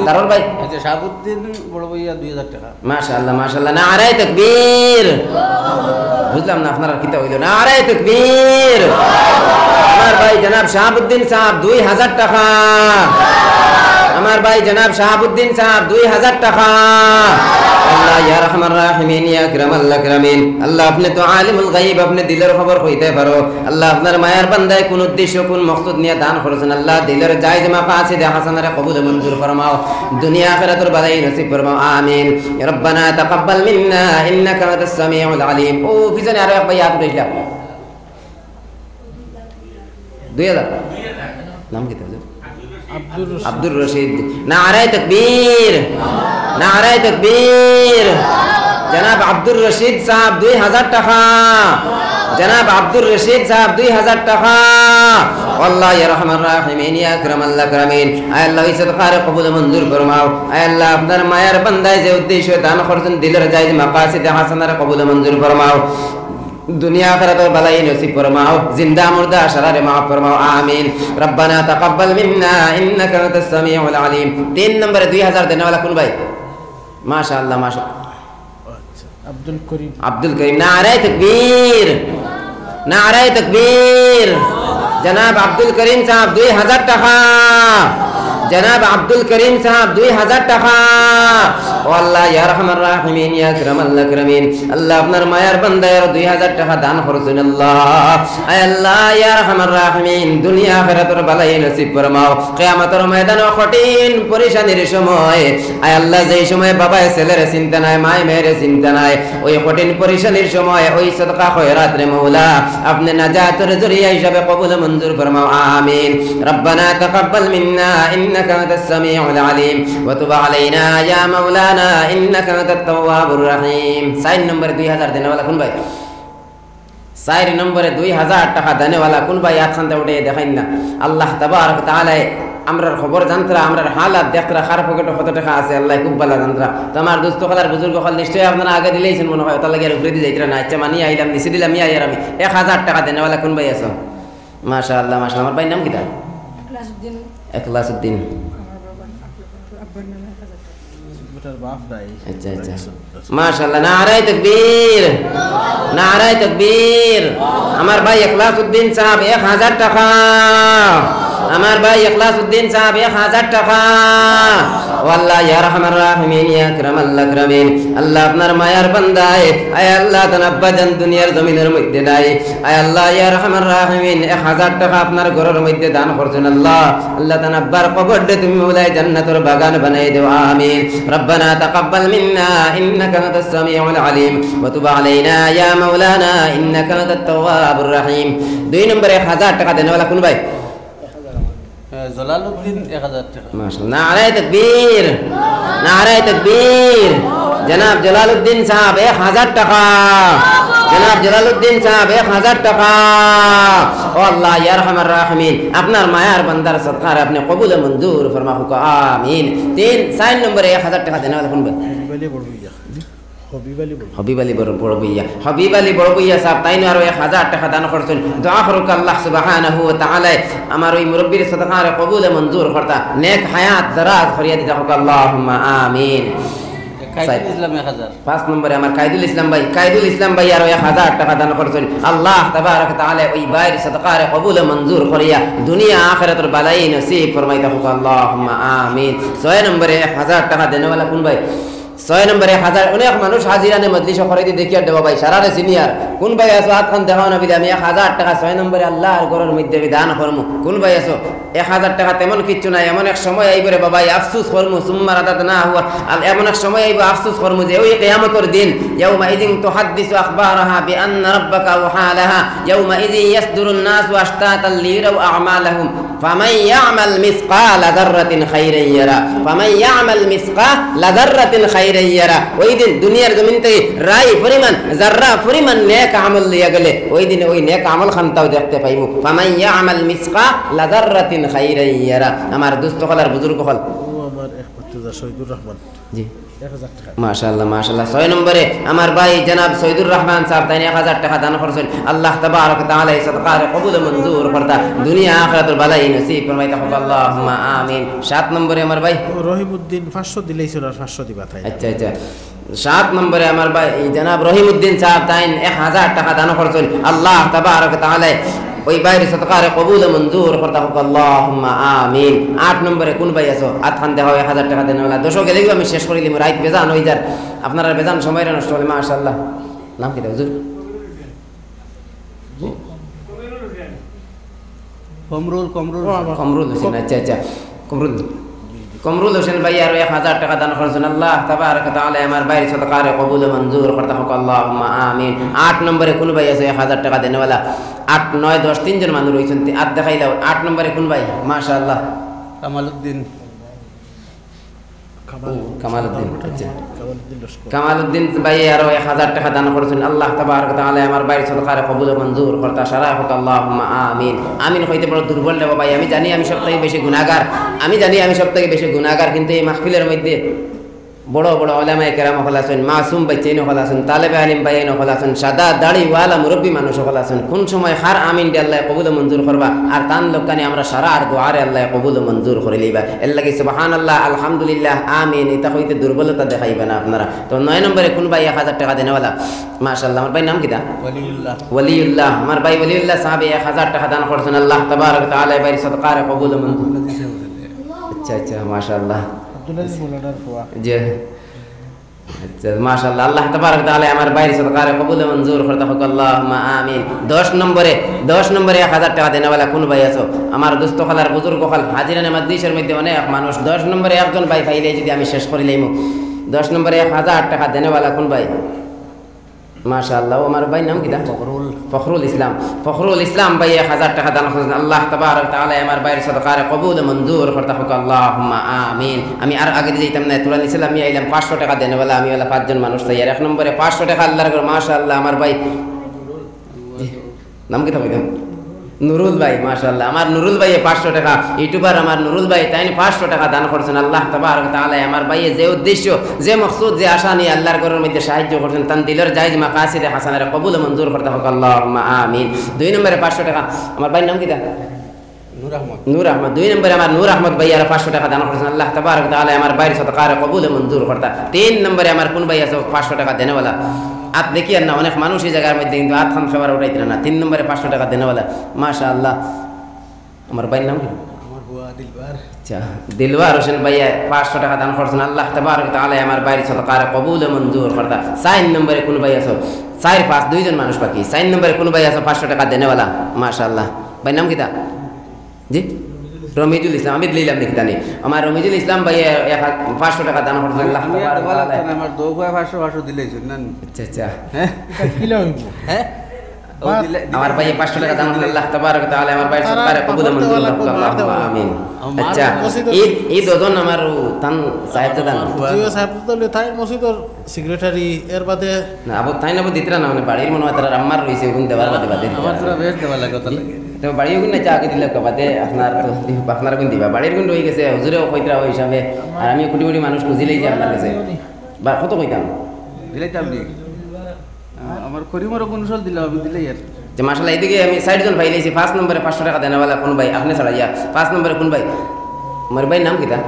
দারুল ভাই আচ্ছা শাহাবুদ্দিন বড় ভাইয়া 2000 টাকা মাশাআল্লাহ মাশাআল্লাহ নারায়ে তাকবীর বুঝলাম না আপনারা কিতা হইল নারায়ে তাকবীর আমার ভাই জনাব শাহাবুদ্দিন সাহেব 2000 টাকা আমার ভাই জনাব শাহাবুদ্দিন সাহেব 2000 টাকা আল্লাহ ইয়া আরহামার রাহিমিন ইয়া আকরামাল আকরামিন আল্লাহ আপনি তো আলিমুল গায়ব আপনি দিলের খবর কইতে পারো আল্লাহ আপনার মায়ার বান্দায় কোন উদ্দেশ্য কোন মাকসুদ নিয়ে দান করেছেন আল্লাহ দিলের জায়েজ মাকাসিদে হাসানারে কবুল মঞ্জুর ফরমাও দুনিয়া আখিরাতের বালাই নসিব ফরমাও আমিন রব্বানা তাকাব্বাল মিন্না ইন্নাকা আনতাস সামিউল আলিম ও পিছনে আরো এক ভাই হাত উঠাইলা 2000 নাম কি তাদের আব্দুর রশিদ নারায়ে তাকবীর নারায়ে তাকবীর জনাব আব্দুর রশিদ সাহেব 2000 টাকা জনাব আব্দুর রশিদ সাহেব 2000 টাকা আল্লাহ ইয়া আরহামার রাহিমিন ইয়া আকরামাল আকরামিন আয় আল্লাহ এই সদকারে কবুল মঞ্জুর ফরমাও আয় আল্লাহ আপনার মায়ের বান্দায় যে উদ্দেশ্য দান করছেন দিলের জায়েজ মাকাসিদে হাসানারে কবুল মঞ্জুর ফরমাও দুনিয়া আখিরাতের বালাই নসিব ফরমাও জিন্দা মুর্দা শারারে মাফ ফরমাও আমিন রব্বানা তাকাব্বাল মিন্না ইন্নাকা আনতাস সামিউল আলিম 3 নম্বরে 2000 দেনওয়ালা কোন ভাই মাশাআল্লাহ মাশাআল্লাহ আচ্ছা আব্দুল করিম নারায়ে তাকবীর নারায়ে তাকবীর জনাব আব্দুল করিম সাহেব 2000 টাকা জনাব আব্দুল করিম সাহেব 2000 টাকা ও আল্লাহ ইয়া আরহামার রাহিমিন ইয়া আকরামাল আকরামিন আল্লাহ আপনার মায়ার বান্দায় 2000 টাকা দান করছেন আল্লাহ আয় আল্লাহ ইয়া আরহামার রাহিমিন দুনিয়া আখিরাতের বালাই নসিব ফরমাও কিয়ামতের ময়দানে কঠিন পরিশানির সময় আয় আল্লাহ যেই সময় বাবা ছেলের চিন্তা নাই মা মেয়ের চিন্তা নাই ওই কঠিন পরিশানির সময় ওই সাদকা খয়রাত রে মাওলা আপনি নাজাতের জরিয়া হিসাবে কবুল মঞ্জুর ফরমাও আমিন রব্বানা তাকাব্বাল মিন্না ইন্নাকা আনতাস সামিউল আলিম ওয়া তুব আলাইনা ইয়া মাওলানা ইন্নাকা আনতাত তাওয়াবুর রহিম 4 নম্বরে 2000 দেনওয়ালা কোন ভাই 4 নম্বরে 2000 টাকা দেনওয়ালা কোন ভাই আছানতে উঠে দেখাইন না আল্লাহ তাবারক তাআলা আমরার খবর জানতরা আমরার হালাত দেখতরা খারাপ পকেটে কত টাকা আছে আল্লাহ খুব ভালো জানতরা তো আমার দোস্ত খালার বুজুর্গ খাল নিশ্চয়ই আপনারা আগে দিলেইছেন মনে হয় তার লাগে আর উপরে দিয়ে যাইতরা না আচ্ছা মানি আইলাম নিচে দিলাম ইয়া আর আমি 1000 টাকা দেনওয়ালা কোন ভাই আছো মাশাআল্লাহ মাশাআল্লাহ আমার ভাই নাম কি তার ইখলাসউদ্দিন আচ্ছা আচ্ছা মাশাআল্লাহ নারায়ে তাকবীর নারায়ে তাকবীর আমার ভাই ইখলাসউদ্দিন সাহেব 1000 টাকা আমার ভাই ইখলাসউদ্দিন সাহেব 1000 টাকা ও আল্লাহ ইয়া আরহামার রাহিমিন ইয়া আকরামাল আকরামিন আল্লাহ আপনার মায়ার বান্দায় আয় আল্লাহ তানাব্বা জান দুনিয়ার জমিনের মধ্যে নাই আয় আল্লাহ ইয়া আরহামার রাহিমিন 1000 টাকা আপনার ঘরের মধ্যে দান করছেন আল্লাহ আল্লাহ তানাব্বার কবরে তুমি মওলাই জান্নাতের বাগান বানাই দাও আমিন রব্বানা তাকাব্বাল মিন্না ইন্নাকা আনতাস সামিউল আলিম ওয়া তুব আলাইনা ইয়া মাওলানা ইন্নাকা আনতাত তাওয়াবুর রহিম 2 নম্বরে 1000 টাকা দেনওয়ালা কোন ভাই জলালউদ্দিন 1000 টাকা মাশাআল্লাহ নারায়ে তাকবীর নারায়ে তাকবীর জনাব জলালউদ্দিন সাহেব 1000 টাকা জনাব জলালউদ্দিন সাহেব 1000 টাকা ও আল্লাহ ইয়া আরহামার রাহিমিন আপনার মায়ার বান্দার সদকার আপনি কবুল মঞ্জুর ফরমাও আমিন 4 নম্বরে 1000 টাকা দেনওয়ালা কোন ভাই হবিব আলী বড় ভইয়া সাহেব তাইনো আরো 1000 টাকা দান করছেন দোয়া করুক আল্লাহ সুবহানাহু ওয়া তাআলা আমার ওই মুরব্বির সদকারে কবুল মঞ্জুর করতা নেক হায়াত দারাজ করিয়া দিতা হোক আল্লাহুম্মা আমিন কাইদুল ইসলাম 1000 5 নম্বরে আমার কাইদুল ইসলাম ভাই আরো 1000 টাকা দান করছেন আল্লাহ তাবারক তাআলা ওই বাইর সাদকারে কবুল মঞ্জুর করিয়া দুনিয়া আখিরাতের বালাই নসিব ফরমাইতা হোক আল্লাহুম্মা আমিন 6 নম্বরে 1000 টাকা দেনেওয়ালা কোন ভাই 6 নম্বরে 1000 অনেক মানুষ হাজিরানে মজলিস খরিদি দেখিয়া দেব ভাই সারারে সিনিয়র কোন ভাই আছো হাত খান দেখাও না বিদে আমি 1000 টাকা 6 নম্বরে আল্লাহর ঘরের মধ্যে দান করমু কোন ভাই আছো 1000 টাকা তেমন কিছু নাই এমন এক সময় আইবে রে বাবা আফসোস করমু সুম্মা রাদাদনা হুয়া এমন এক সময় আইবে আফসোস করমু যে ওই কিয়ামতের দিন ইয়াউমা ইযিন তুহাদ্দিসু আখবারাহা বিআন্না রাব্বাকা ওয়াহালাহা ইয়াউমা ইযি ইয়াসদুরুন নাসু আশতাতান লিরাউ আ'মালাহুম ফামান ইয়া'মাল মিসকালা যাররাতিন খাইরান ইয়ারা ফামান ইয়া'মাল মিসকালা যাররাতিন খাইরান ইয়ারা ওই দিন দুনিয়ার জমিন থেকে রাই পরিমাণ যাররা পরিমাণ নেক আমল লিয়া গেলে ওই দিন ওই নেক আমল খানটাও দেখতে পাইমু ফামান ইয়া'মাল মিসকালা যাররাতিন খাইরান ইয়ারা আমার দোস্ত হলার বুজুর্গ হল ও আমার এক পত্রিকা শহীদুর রহমান জি 1000 টাকা মাশাআল্লাহ 6 নম্বরে আমার ভাই জনাব সৈয়দুর রহমান সাহেব তাই 1000 টাকা দান করেছেন আল্লাহ তাবারক তাআলা এই সাদকার কবুল মঞ্জুর করতা দুনিয়া আখিরাতের বালাই নসিব ফরমাইতা হোক আল্লাহুম্মা আমিন 7 নম্বরে আমার ভাই রহিমউদ্দিন 500 দিলেই ছিল আর 500 দিবা তাই আচ্ছা 7 নম্বরে আমার ভাই জনাব রহিমউদ্দিন সাহেব তাই 1000 টাকা দান করেছেন আল্লাহ তাবারক তাআলা ওই বাইরে সদকার কবুল মঞ্জুর করতা হোক আল্লাহুম্মা আমিন 8 নম্বরে কোন ভাই আছো আতখান দেওয়া 1000 টাকা দেনওয়ালা দশক গেলে আমি শেষ করে দিলাম রাত বেজান হই যার আপনারা বেজান সময় নষ্ট হলে মাশাআল্লাহ নাম কি হুজুর কমরুল হোসেন আচ্ছা কমরুল হোসেন ভাই আর 1000 টাকা দান করেছেন আল্লাহ তাবারক তাআলা আমার বাইরে সদকার কবুল মঞ্জুর করতা হোক আল্লাহুম্মা আমিন 8 নম্বরে কোন ভাই আছে 1000 টাকা দেনওয়ালা 8 9 10 তিনজন মানুষ রইছেন আর দেখাইলাও 8 নম্বরে কোন ভাই মাশাআল্লাহ কামালউদ্দিন আচ্ছা কামালউদ্দিন ভাই আরো 1000 টাকা দান করেছেন আল্লাহ তাবারক তাআলা আমার বাইরে সদকার কবুল মঞ্জুর করতা সারা হোক আল্লাহুম্মা আমিন আমিন হইতে বড় দুর্বল রে ভাই আমি জানি আমি সবথেকে বেশি গুনাহগার কিন্তু এই মাহফিলের মধ্যে বড় বড় ওলামায়ে কেরাম হল আছেন মাসুম বাচ্চাইন হল আছেন তালেবে আলিম ভাইন হল আছেন সাদা দাড়িওয়ালা মুরব্বী মানুষ হল আছেন কোন সময় হার আমিন দিয়ে আল্লাহ কবুল মঞ্জুর করবা আর তান লোকানি আমরা সারা আর দোয়ারে আল্লাহ কবুল মঞ্জুর করে লইবা এর লাগি সুবহানাল্লাহ আলহামদুলিল্লাহ আমিন এটা হইতে দুর্বলতা দেখাইবে না আপনারা তো 9 নম্বরে কোন ভাই 1000 টাকা দেনেওয়ালা মাশাআল্লাহ আমার ভাই নাম কি দা ওয়ালিউল্লাহ আমার ভাই ওয়ালিউল্লাহ সাহেব 1000 টাকা দান করেছেন আল্লাহ তাবারক তাআলা ভাই সদকার কবুল মঞ্জুর আচ্ছা মাশাআল্লাহ জি আচ্ছা মাশাআল্লাহ আল্লাহ তাবারক তাআলা আমার বাইরে সদকার কবুল মঞ্জুর করতা হোক আল্লাহুম্মা আমিন 10 নম্বরে 1000 টাকা দেনেওয়ালা কোন ভাই আছো আমার দোস্ত খালার বুজুর্গ খাল হাজিরানে মজলিসের মধ্যে অনেক মানুষ 10 নম্বরে একজন ভাই পাইলে যদি আমি শেষ করে লইমু 10 নম্বরে 1000 টাকা দেনেওয়ালা কোন ভাই মাশাআল্লাহ আমার ভাই নাম কি দা ফখরুল ইসলাম ভাই 1000 টাকা দান করেছেন আল্লাহ তাবারক তাআলা আমার বাইরে সদকার কবুল মঞ্জুর করতা হোক আল্লাহুম্মা আমিন আমি আর আগে যাইতাম না তোরা নিছিলাম আমি আইলাম 500 টাকা দেনেওয়ালা আমি ওলা 5 জন মানুষ তাই আর 1 নম্বরে 500 টাকা আল্লাহর ঘর মাশাআল্লাহ আমার ভাই নাম কি থাকবে নুরুল ভাই মাশাআল্লাহ আমার নুরুল ভাই 500 টাকা ইউটিউবার আমার নুরুল ভাই তাই 500 টাকা দান করেছেন আল্লাহ তাবারক তাআলা আমার ভাই যে উদ্দেশ্য যে মকসুদ যে আশা নিয়ে আল্লাহর ঘরের মধ্যে সাহায্য করছেন তান দিলের জায়েজ মাকাসিদ হাসানার কবুল মঞ্জুর করতে হোক আল্লাহুম্মা আমিন 2 নম্বরে 500 টাকা আমার ভাই নাম কি দা নূর আহমদ 2 নম্বরে আমার নূর আহমদ ভাই আর 500 টাকা দান করেছেন আল্লাহ তাবারক তাআলা আমার বাইরে সদকার কবুল মঞ্জুর করতা 3 নম্বরে আমার কোন ভাই আছে 500 টাকা দেনেওয়ালা আত দেখি না অনেক মানুষ এই জায়গার মধ্যে কিন্তু আত খান খাবার উঠাইতে না 3 নম্বরে 500 টাকা দেনেওয়ালা মাশাআল্লাহ আমার ভাই নাম কি আমার হুয়া দিলবার আচ্ছা দিলবার হোসেন ভাই 500 টাকা দান করেছেন আল্লাহ তাবারক তাআলা আমার বাইরে সদকার কবুল মঞ্জুর করতা 4 নম্বরে কোন ভাই আছে 4 5 দুইজন মানুষ বাকি 4 নম্বরে কোন ভাই আছে 500 টাকা দেনেওয়ালা মাশাআল্লাহ ভাই নাম কি তা জি রমিজুল ইসলাম আমি দিলাম দেখি জানি আমার রমিজুল ইসলাম ভাই 500 টাকা দান করছেন আল্লাহ তাবারক তাআলা আমার দো ভাই 500 দিলেছেন না আচ্ছা হ্যাঁ কি লাগবে হ্যাঁ আমার ভাই 500 টাকা দান করলেন আল্লাহ তাবারক তাআলা আমার ভাই সরকার কবুল মঞ্জুর করুন আল্লাহুম্মা আমিন আচ্ছা এই দুজন আমার তান সাহেব দান জিও সাহেব তো তাই মসজিদের সেক্রেটারি এর বাদে না আবু তাই না দিতরা না মানে বাড়ির মনে তারা আম্মার রইছে গুণ দেবার বাদে আমার পুরো বেশ দেওয়া লাগে তো তো বাড়ির গুণ না চা কে দিলে বাদে আপনার গুণ দিবা বাড়ির গুণ রই গেছে হুজুরেও কইতরা ওই হিসাবে আর আমি কোটি কোটি মানুষ খুঁজিলেই যে আপনার কাছে বা কত কইতাম দিলাইতাম নি আমার করিমর কোনসল দিলাম আমি দিলাই আর যে মাশাআল্লাহ এদিকে আমি 60 জন ভাই লাইছি 5 নম্বরে 500 টাকা দেনেওয়ালা কোন ভাই আপনি ছাড়াইয়া 5 নম্বরে কোন ভাই আমার ভাই নাম কিটা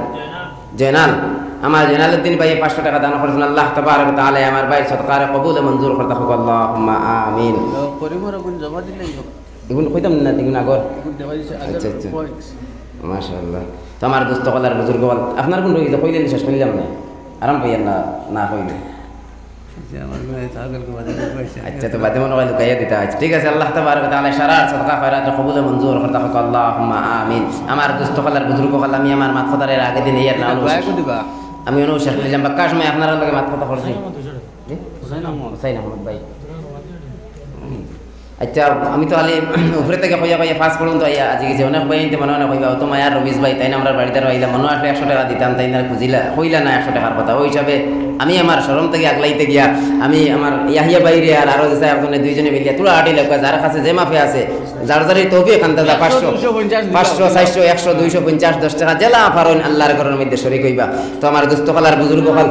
জয়নাল আমার জালালউদ্দিন ভাই 500 টাকা দান করেছেন আল্লাহ তাবারক ওয়া তাআলা আমার ভাই সদকারে কবুল মঞ্জুর করতে হোক আল্লাহুম্মা আমিন পরিবার গুণ জমা দিলেই হবে এগুলো কইতাম না এগুলো আগর গুণ দেওয়া দিছে আচ্ছা আচ্ছা মাশাআল্লাহ তো আমার দোস্ত কলার বুজুর্গ বল আপনার কোন রইছে কইলেন শেষ কইলাম না আরাম পাইয়েন না না কইলে আচ্ছা তো বাদে মনে হয় লুকাইয়া দিতে আছে ঠিক আছে আল্লাহ তাবারক ওয়া তাআলা সারা সদকা খয়রাত কবুল মঞ্জুর করতে হোক আল্লাহুম্মা আমিন আমার দোস্ত কলার বুজুর্গ কল আমি আমার মাত কথারের আগে দিন ইয়ার না আমি অনু শেখ লিলাম বাক্কা সময় আপনারা লগে মাত কথা করছি হুসাইন আহমদ ভাই আচ্ছা আমি তো আলি উপরে থেকে কইয়া কইয়া পাস করুন তো আজ গেছি অনেক ভাই মনে হয় কইবা তো মায়ার রবিশ ভাই তাই না আমরা বাড়িতে রইলাম মনে আসলে 100 টাকা দিতাম তাই না খুঁজিলা কইলা না 100 টাকার কথা ওই হিসাবে আমি আমার শরম থেকে আগলাইতে গিয়া আমি আমার ইয়াহিয়া বাইরে আর আরো যে একজনে দুইজনে মিলিয়া তুলা আটি লোক যার কাছে যে মাফে আছে যার যারই তৌফিক কান্তা 500 400 100 250 10 টাকা জেলা ফারুন আল্লাহর ঘরের মধ্যে শরীক হইবা তো আমার দোস্ত খালার বুজুর্গ খাল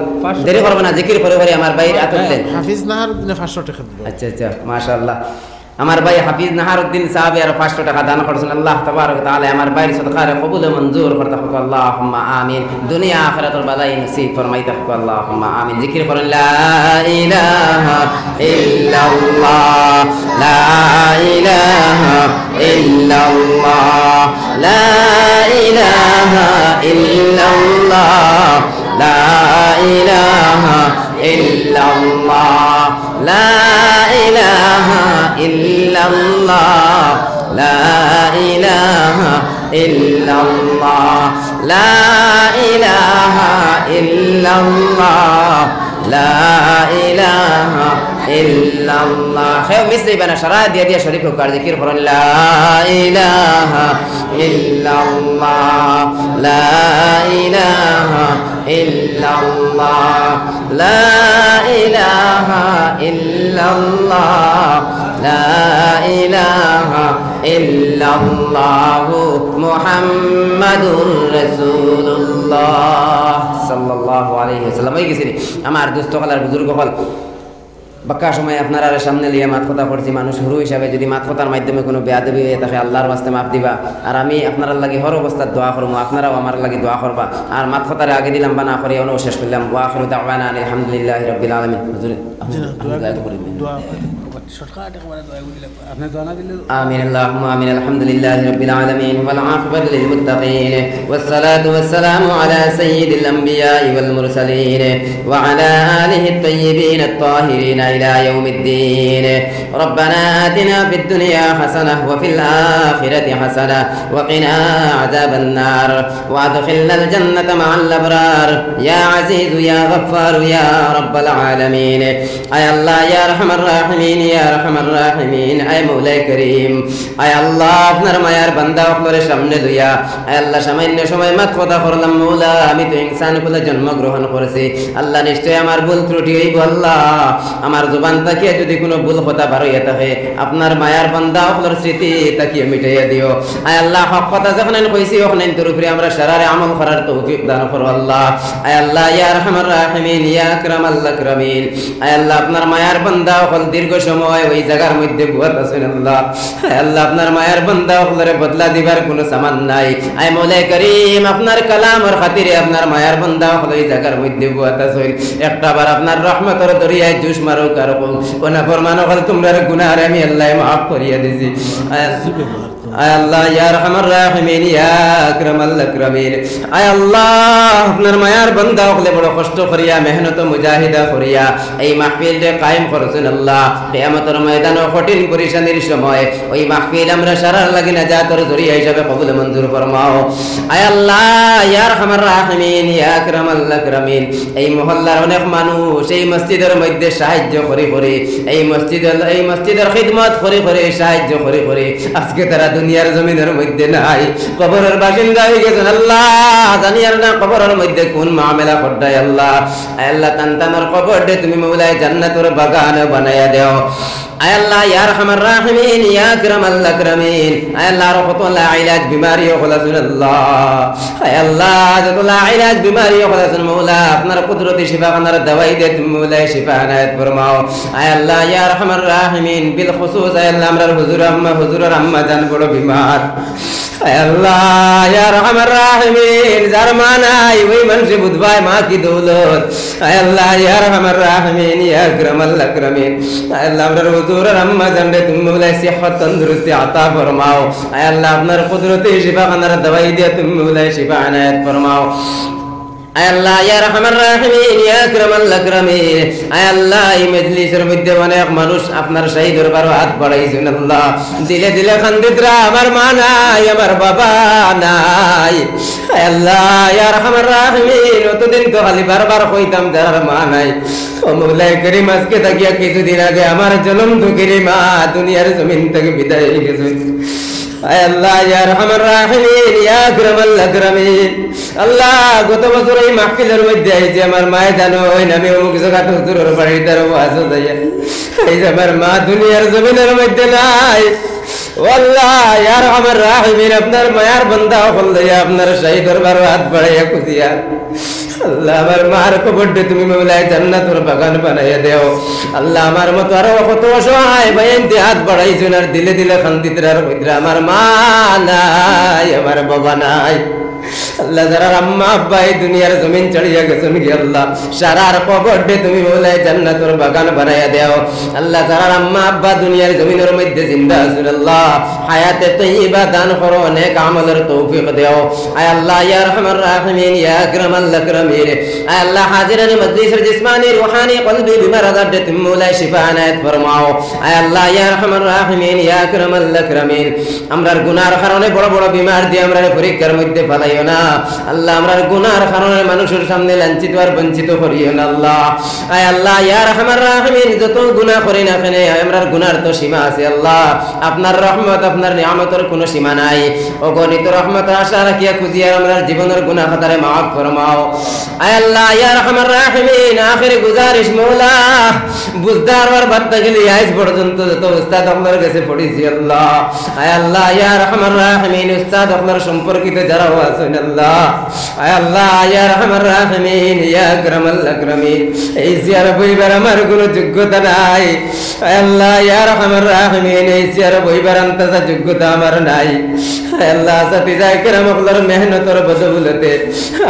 দেরি করবে না জিকির করে করে আমার বাইরে আতলেন হাফিজ নাহার 500 টাকা দিল আচ্ছা আচ্ছা মাশাআল্লাহ আমার ভাই হাফিজ নাহারউদ্দিন সাহেব আর 500 টাকা দান করেছেন আল্লাহ তাবারক ওয়া তাআলা আমার ভাইয়ের সদকারে কবুল মঞ্জুর করতে হোক আল্লাহুম্মা আমিন দুনিয়া আখিরাতুল বালাই নসিব ফরমাইতে হোক আল্লাহুম্মা আমিন জিকির করেন লা ইলাহা ইল্লাল্লাহ লা ইলাহা ইল্লাল্লাহ লা ইলাহা ইল্লাল্লাহ লা ইলাহা ইল্লাল্লাহ লা ইলাহা ইল্লাল্লাহ লা ইলাহা ইল্লাল্লাহ লা ইলাহা ইল্লাল্লাহ লা ইলাহা ইল্লাল্লাহ খেয়ে মিসরি বানা সারা দিয়ে দিয়ে শরীফ কার জিকির করেন লা ইলাহা ইল্লাল্লাহ লা ইলাহা ইল্লাল্লাহ লা ইলাহা ইল্লাল্লাহ লা ইলাহা ইল্লাল্লাহ মুহাম্মাদুর রাসূলুল্লাহ সাল্লাল্লাহু আলাইহি ওয়াসাল্লাম এই গেছিনি আমার দোস্ত কলার বুজুর্গ হল বাক্কা সময় আপনারা সামনে লিয়ে মাত কথা করছি মানুষ হুরু হিসাবে যদি মাত কথার মাধ্যমে কোনো বেয়াদবি হয়ে থাকে আল্লাহর ওয়াস্তে মাফ দিবা আর আমি আপনার লাগি হর অবস্থার দোয়া করবো আপনারাও আমার লাগি দোয়া করবা আর মাত কথারে আগে দিলাম বা না করে অনু শেষ করলাম ওয়া আখিরু দাওয়ানা আলহামদুলিল্লাহি রাব্বিল আলামিন হুজুর آمين اللهم آمين الحمد لله رب العالمين والعاقبة للمتقين والصلاة والسلام على سيد الأنبياء والمرسلين وعلى آله الطيبين الطاهرين إلى يوم الدين ربنا آتنا في الدنيا حسنة وفي الآخرة حسنة وقنا عذاب النار وادخلنا الجنة مع الأبرار يا عزيز يا غفار يا رب العالمين أي الله يا أرحم الراحمين يا أرحم الراحمين أي مولاي كريم أي الله আপনার মায়ার বান্দা আপনারে সামনে লইয়া আয় আল্লাহ সামান্য সময় মাত কথা করলাম মওলা আমি তো ইনসান কুলে জন্মগ্রহণ করেছি আল্লাহ নিশ্চয় আমার ভুল ত্রুটি হইব আল্লাহ আমার জবান থেকে যদি কোনো ভুল কথা বার হইয়া থাকে আপনার মায়ার বান্দা আপনার স্মৃতি তাকিয়ে মিটাইয়া দিও আয় আল্লাহ হক কথা যখন কইছি ওখানে তোর উপরে আমরা সারারে আমল করার তৌফিক দান করো আল্লাহ আয় আল্লাহ ইয়া আরহামার রাহিমিন ইয়া আকরামাল আকরামিন আয় আল্লাহ আপনার মায়ার বান্দা হল দীর্ঘ সময় ওই জায়গার মধ্যে বুয়াত আছেন আল্লাহ আল্লাহ আপনার মায়ের বান্দা হলরে বদলা দিবার কোনো সামান নাই আয় মওলাই করিম আপনার কালামের খাতিরে আপনার মায়ের বান্দা হল এই জায়গার মধ্যে বুয়াত আছেন একটা বার আপনার রহমতের দরিয়ায় জুস মারো কারো কোনা ফরমানো হল তোমরা গুনাহ আমি আল্লাহ maaf করিয়া দিছি আয় আল্লাহ ইয়া আরহামার রাহিমিন ইয়া আকরামাল আকরামিন আয় আল্লাহ আপনার মায়ার বান্দা হলে বড় কষ্ট করিয়া মেহনত মুজাহিদা করিয়া এই মাহফিলকে কায়েম করেছেন আল্লাহ কিয়ামতের ময়দানে কঠিন পরিশানির সময় ওই মাহফিল আমরা সারার লাগি নাজাতের জরিয়া হিসাবে কবুল মঞ্জুর ফরমাও আয় আল্লাহ ইয়া আরহামার রাহিমিন ইয়া আকরামাল আকরামিন এই মহল্লার অনেক মানুষ এই মসজিদের মধ্যে সাহায্য করে এই মসজিদের খিদমত করে সাহায্য করে আজকে তারা দুনিয়ার জমিনের মধ্যে নাই কবরের বাসিন্দা হয়ে গেছেন আল্লাহ জানি আর না কবরের মধ্যে কোন মামলা করদায় আল্লাহ আল্লাহ তান্তানোর কবর দে তুমি মওলাই জান্নাতের বাগান বানায়া দাও আয় আল্লাহ ইয়া আরহামার রাহিমিন ইয়া আকরামাল আকরামিন আয় আল্লাহ রহমাতুল্লাহ ইলাজ বিমারি খলাসুন আল্লাহ আয় আল্লাহ যতলা ইলাজ বিমারি খলাসুন মওলা আপনার কুদরতি শিফা খানার দওয়াই দে তুমি মওলাই শিফা আনায়াত ফরমাও আয় আল্লাহ ইয়া আরহামার রাহিমিন বিল খুসুস আয় আল্লাহ আমরার হুজুরের আম্মা জান বড় বিমার আল্লাহ ইয়া আরহামার রাহিমিন যার মা নাই ওই মানুষে বুঝবায় মা কি দৌলত আল্লাহ ইয়া আরহামার রাহিমিন ইয়া আকরামাল আকরামিন আল্লাহ আমরার হুজুর আর আম্মা জানরে তুমি মৌলা সিহত তন্দুরুস্তি আতা ফরমাও আল্লাহ আপনার কুদরতে শিফা খানার দওয়াই দিয়া তুমি মৌলা শিফা আনায়াত ফরমাও আল্লাহ ইয়া আরহামার রাহিমিন ইয়া আকরামাল আকরামিন আল্লাহ এই মজলিসের মধ্যে অনেক মানুষ আপনার শাহী দরবারে হাত বাড়াইছেন আল্লাহ দিলে দিলে খান্দিতরা আমার মা নাই আমার বাবা নাই আল্লাহ ইয়া আরহামার রাহিমিন অতদিন তো খালি বারবার কইতাম যার মা নাই ও মওলাই করিম আজকে তাকিয়া কিছুদিন আগে আমার জনম দুঃখের মা দুনিয়ার জমিন থেকে বিদায় হয়ে গেছে আল্লাহ ইয়া আরহামার রাহিমিন ইয়া আকরামাল আকরামিন আল্লাহ গত বছর এই মাহফিলের মধ্যে আইছে আমার মায়ে জানো ওই নামে অমুক জায়গা হুজুরের বাড়ির দ্বারা ওয়াজ হইয়া এই যে আমার মা দুনিয়ার জমিনের মধ্যে নাই আল্লাহ ইয়া আরহামার রাহিমিন আপনার মায়ার বান্দা হল দিয়া আপনার শাহী দরবারে হাত বাড়াইয়া খুঁজিয়া আল্লাহ আমার মার কবরটা তুমি মওলাই জান্নাতের বাগান বানাইয়া দেও আল্লাহ আমার মতো আরো কত অসহায় ভাইয়েন্তে হাত বাড়াইছেন আর দিলে দিলে খান্দিতরার মধ্যে আমার মা নাই আমার বাবা নাই আল্লাহ যারা আম্মা আব্বা এই দুনিয়ার জমিন চড়িয়া গেছেন কি আল্লাহ সারার কবরটা তুমি মওলাই জান্নাতের বাগান বানাইয়া দেও আল্লাহ যারা আম্মা আব্বা দুনিয়ার জমিনের মধ্যে জিন্দা আছেন আল্লাহ হায়াতে তাইয়্যিবা দান করো নেক আমলের তৌফিক দেও আয় আল্লাহ ইয়া আরহামার রাহিমিন ইয়া আকরামাল আকরামিন আয় আল্লাহ হাজিরানি মজলিসের জিসমানি রূহানি কলবি বিমারাদাত তুমি মওলাই শিফা আনায়াত ফরমাও আয় আল্লাহ ইয়া আরহামার রাহিমিন ইয়া আকরামাল আকরামিন আমরার গুনার কারণে বড় বড় বিমার দিয়ে আমরা পরীক্ষার মধ্যে ফেলাইও না আল্লাহ আমরার গুনার কারণে মানুষের সামনে লাঞ্ছিত আর বঞ্চিত করিও না আল্লাহ আয় আল্লাহ ইয়া আরহামার রাহিমিন যত গুনাহ করি না কেন আমরার গুনার তো সীমা আছে আল্লাহ আপনার রহমত আপনার নিয়ামতের কোনো সীমা নাই অগণিত রহমতের আশা রাখিয়া খুঁজিয়া আমরার জীবনের গুনাহ খাতারে মাফ ফরমাও আয় আল্লাহ ইয়া আরহামার রাহিমিন আখিরি গুজারিশ মওলা বুঝদার আর বার্তা গেলি আজ পর্যন্ত যত উস্তাদ আপনার কাছে পড়েছি আল্লাহ আয় আল্লাহ ইয়া আরহামার রাহিমিন উস্তাদ আপনার সম্পর্কিত যারা আছেন আল্লাহ আয় আল্লাহ ইয়া আরহামার রাহিমিন ইয়া আকরামাল আকরামিন এই জিয়ারত বইবার আমার কোনো যোগ্যতা নাই আয় আল্লাহ ইয়া আরহামার রাহিমিন এই জিয়ারত বইবার আন্তাজা যোগ্যতা আমার নাই আয় আল্লাহ সাথীজায়ে কেরাম আপনার মেহনতের বদৌলতে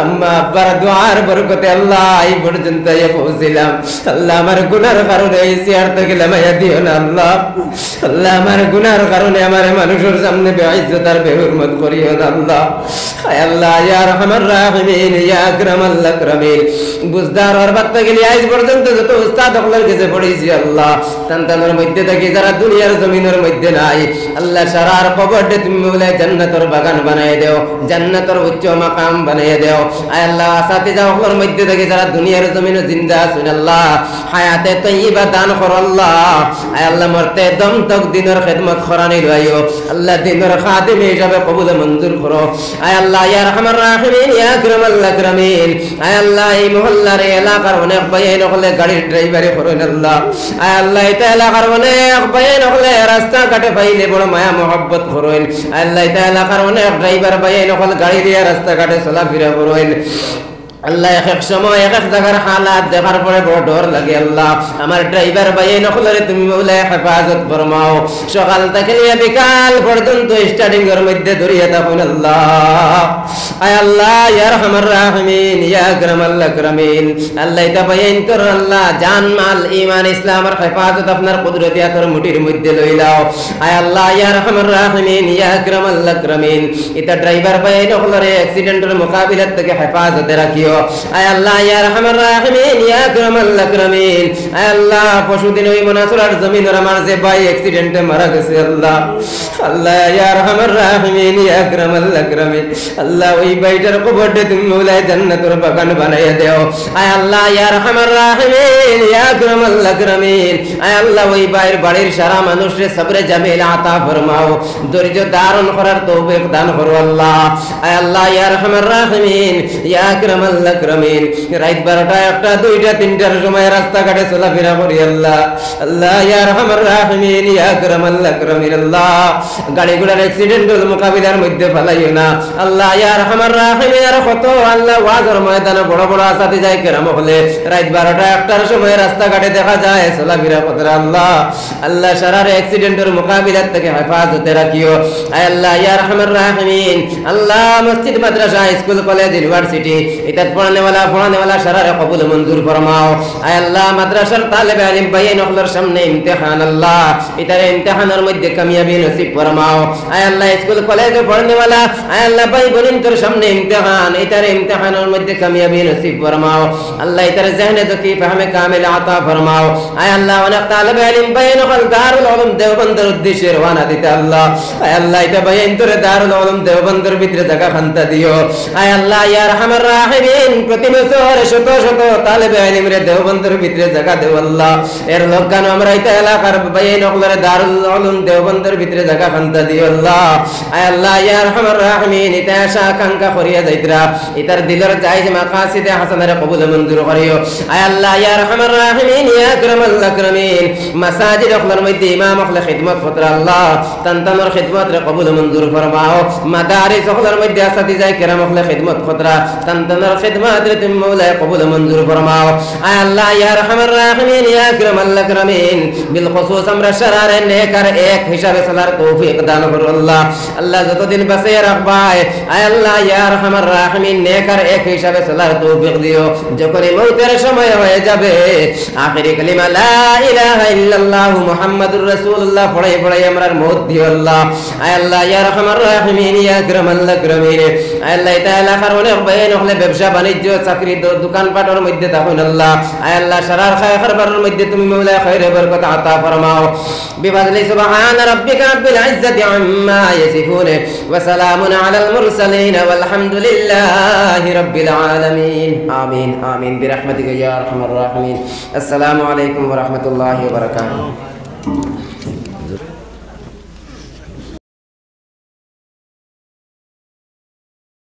আম্মা আব্বার দুআর বরকতে আল্লাহ এই পর্যন্ত পৌঁছিলাম আল্লাহ আমার গুনার কারণে এই জিয়ারত থেকে লামাইয়া দিও না আল্লাহ আল্লাহ আমার গুনার কারণে আমার মানুষের সামনে বেইজ্জত আর বেহুরমত করিও না আল্লাহ আয় আল্লাহ ইয়া আরহামার রাহিমিন ইয়া আকরামাল আকরামিন বুঝদার আর বার্তা গেলি আজ পর্যন্ত যত উস্তাদ আপনার কাছে পড়েছি আল্লাহ সন্তানের মধ্যে থেকে যারা দুনিয়ার জমিনের মধ্যে নাই আল্লাহ সারার কবরটা তুমি মওলাই জান্নাতের বাগান বানাই দেও জান্নাতের উচ্চ মাকাম বানাই দেও আয় আল্লাহ সাথে যাও আপনার মধ্যে থেকে যারা দুনিয়ার জমিনে জিন্দা আছেন আল্লাহ হায়াতে তাইয়্যিবা দান করো আল্লাহ আয় আল্লাহ মরতে দম তক দিনের খিদমত করানি লইও আল্লাহ দিনের খাদিম হিসাবে কবুল মঞ্জুর করো আয় আল্লাহ ইয়া আরহামার রাহিমিন ইয়া আকরামাল আকরামিন আয় আল্লাহ এই মহল্লার এলাকার অনেক ভাইয়ের হলে গাড়ির ড্রাইভারে করেন আল্লাহ আয় আল্লাহ এটা এলাকার অনেক ভাইয়ের হলে রাস্তা ঘাটে পাইলে বড় মায়া মহব্বত করেন আল্লাহ এটা এলাকার অনেক ড্রাইভার ভাইয়ের হলে গাড়ি দিয়ে রাস্তা ঘাটে চলাফেরা করেন আল্লাহ এক সময় এক জায়গার হালাত দেখার পরে বড় ডর লাগে আল্লাহ আমার ড্রাইভার ভাই নখলরে তুমি মওলাই হেফাজত ফরমাও সকাল থেকে নিয়ে বিকাল পর্যন্ত স্টার্টিং এর মধ্যে ধরিয়া থাকুন আল্লাহ আয় আল্লাহ ইয়া আরহামার রাহিমিন ইয়া আকরামাল আকরামিন আল্লাহ এটা বাইন কর আল্লাহ জান মাল ঈমান ইসলামের হেফাজত আপনার কুদরতি হাতের মুঠির মধ্যে লইলাও আয় আল্লাহ ইয়া আরহামার রাহিমিন ইয়া আকরামাল আকরামিন এটা ড্রাইভার ভাই নখলরে অ্যাক্সিডেন্টের মোকাবিলাত থেকে হেফাজতে রাখিও আয় আল্লাহ ইয়া আরহামার রাহিমিন ইয়া আকরামাল আকরামিন আয় আল্লাহ পশুদিন ওই মনাসুরার জমিনের আমার যে ভাই অ্যাক্সিডেন্টে মারা গেছে আল্লাহ আল্লাহ ইয়া আরহামার রাহিমিন ইয়া আকরামাল আকরামিন আল্লাহ ওই ভাইটার কবরটা তুমি মওলাই জান্নাতের বাগান বানাইয়া দাও আয় আল্লাহ ইয়া আরহামার রাহিমিন ইয়া আকরামাল আকরামিন আয় আল্লাহ ওই ভাইয়ের বাড়ির সারা মানুষরে সবরে জামিল আতা ফরমাও ধৈর্য ধারণ করার তৌফিক দান করো আল্লাহ আয় আল্লাহ ইয়া আরহামার রাহিমিন ইয়া আকরামাল আকরামিন রাত 12টা 1টা 2টা 3টার সময় রাস্তাঘাটে চলাফেরা করি আল্লাহ আল্লাহ ইয়া আরহামার রাহিমিন ইয়া আকরামাল আকরামিন আল্লাহ গাড়ি ঘোড়ার অ্যাক্সিডেন্টাল মোকাবিলার মধ্যে ফেলাইও না আল্লাহ ইয়া আরহামার রাহিমিন আর কত আল্লাহ ওয়াজের ময়দানে বড় বড় আসাতি যায় কেরাম হলে রাত 12টা 1টার সময় রাস্তাঘাটে দেখা যায় চলাফেরা করে আল্লাহ আল্লাহ সারার অ্যাক্সিডেন্টের মোকাবিলার থেকে হেফাজতে রাখিও আয় আল্লাহ ইয়া আরহামার রাহিমিন আল্লাহ মসজিদ মাদ্রাসা স্কুল কলেজ ইউনিভার্সিটি এটা পড়ানে ওয়ালা সারার কবুল মঞ্জুর ফরমাও আয় আল্লাহ মাদ্রাসার তালেবে আলিম ভাইয়ের নখলের সামনে ইমতিহান আল্লাহ এটার ইমতিহানের মধ্যে কামিয়াবি নসিব ফরমাও আয় আল্লাহ স্কুল কলেজে পড়ানে ওয়ালা আয় আল্লাহ ভাই বোনের তোর সামনে ইমতিহান এটার ইমতিহানের মধ্যে কামিয়াবি নসিব ফরমাও আল্লাহ এটার জহনে যকি ফাহমে কামিল আতা ফরমাও আয় আল্লাহ অনেক তালেবে আলিম ভাইয়ের নখল দারুল উলুম দেওবন্দের উদ্দেশ্যে রওনা দিতে আল্লাহ আয় আল্লাহ এটা ভাইয়ের তোরে দারুল উলুম দেওবন্দের ভিতরে জায়গা খান্তা দিও আয় আল্লাহ ইয়া আরহামার রাহিমিন প্রতি বছর শত শত তালেবে ইলম রে দেওবন্দের ভিতরে জায়গা দেও আল্লাহ এর লোকগান আমরা এটা এলাকার ভাইয়ের নখলের দারুল উলুম দেওবন্দের ভিতরে জায়গা খান্তা দিও আল্লাহ আয় আল্লাহ ইয়া আরহামার রাহিমিন এটা আশা আকাঙ্ক্ষা করিয়া যাইতরা এটার দিলের জায়েজ মাকাসিদে হাসানারে কবুল মঞ্জুর করিও আয় আল্লাহ ইয়া আরহামার রাহিমিন ইয়া আকরামাল আকরামিন মাসাজিদ নখলের মধ্যে ইমাম নখলে খিদমত করতে আল্লাহ তানতানোর খিদমত রে কবুল মঞ্জুর ফরমাও মাদারিস নখলের মধ্যে আসাতিজায়ে কেরাম নখলে খিদমত করতে তানতানোর খিদমত রে তুমি মওলা কবুল মঞ্জুর ফরমাও আয় আল্লাহ ইয়া আরহামার রাহিমিন ইয়া আকরামাল আকরামিন বিল খুসুস আমরা শারারে নেকার এক হিসাবে চলার তৌফিক দান করো আল্লাহ আল্লাহ যতদিন বাঁচিয়ে রাখবায় আয় আল্লাহ ইয়া আরহামার রাহিমিন নেকার এক হিসাবে চলার তৌফিক দিও যখন মওতের সময় হয়ে যাবে আখিরি কালিমা লা ইলাহা ইল্লাল্লাহ মুহাম্মাদুর রাসূলুল্লাহ পড়াই পড়াই আমরার মওত দিও আল্লাহ আয় আল্লাহ ইয়া আরহামার রাহিমিন ইয়া আকরামাল আকরামিন আয় আল্লাহ তাআলা কারণে বাইন হলে ব্যবসা বাণিজ্য চাকরি দোকান পাটের মধ্যে থাকুন আল্লাহ আয় আল্লাহ সারার খায়রবারের মধ্যে তুমি মওলা খায়রে বরকত আতা ফরমাও বিফাদলি সুবহান রাব্বিকা রাব্বিল ইজ্জাতি আম্মা ইয়াসিফুন ওয়া সালামুন আলাল মুরসালিন ওয়ালহামদুলিল্লাহি রাব্বিল আলামিন আমিন আমিন বিরহমাতিকা ইয়া আরহামার রাহিমিন আসসালামু আলাইকুম ওয়া রাহমাতুল্লাহি ওয়া বারাকাতুহু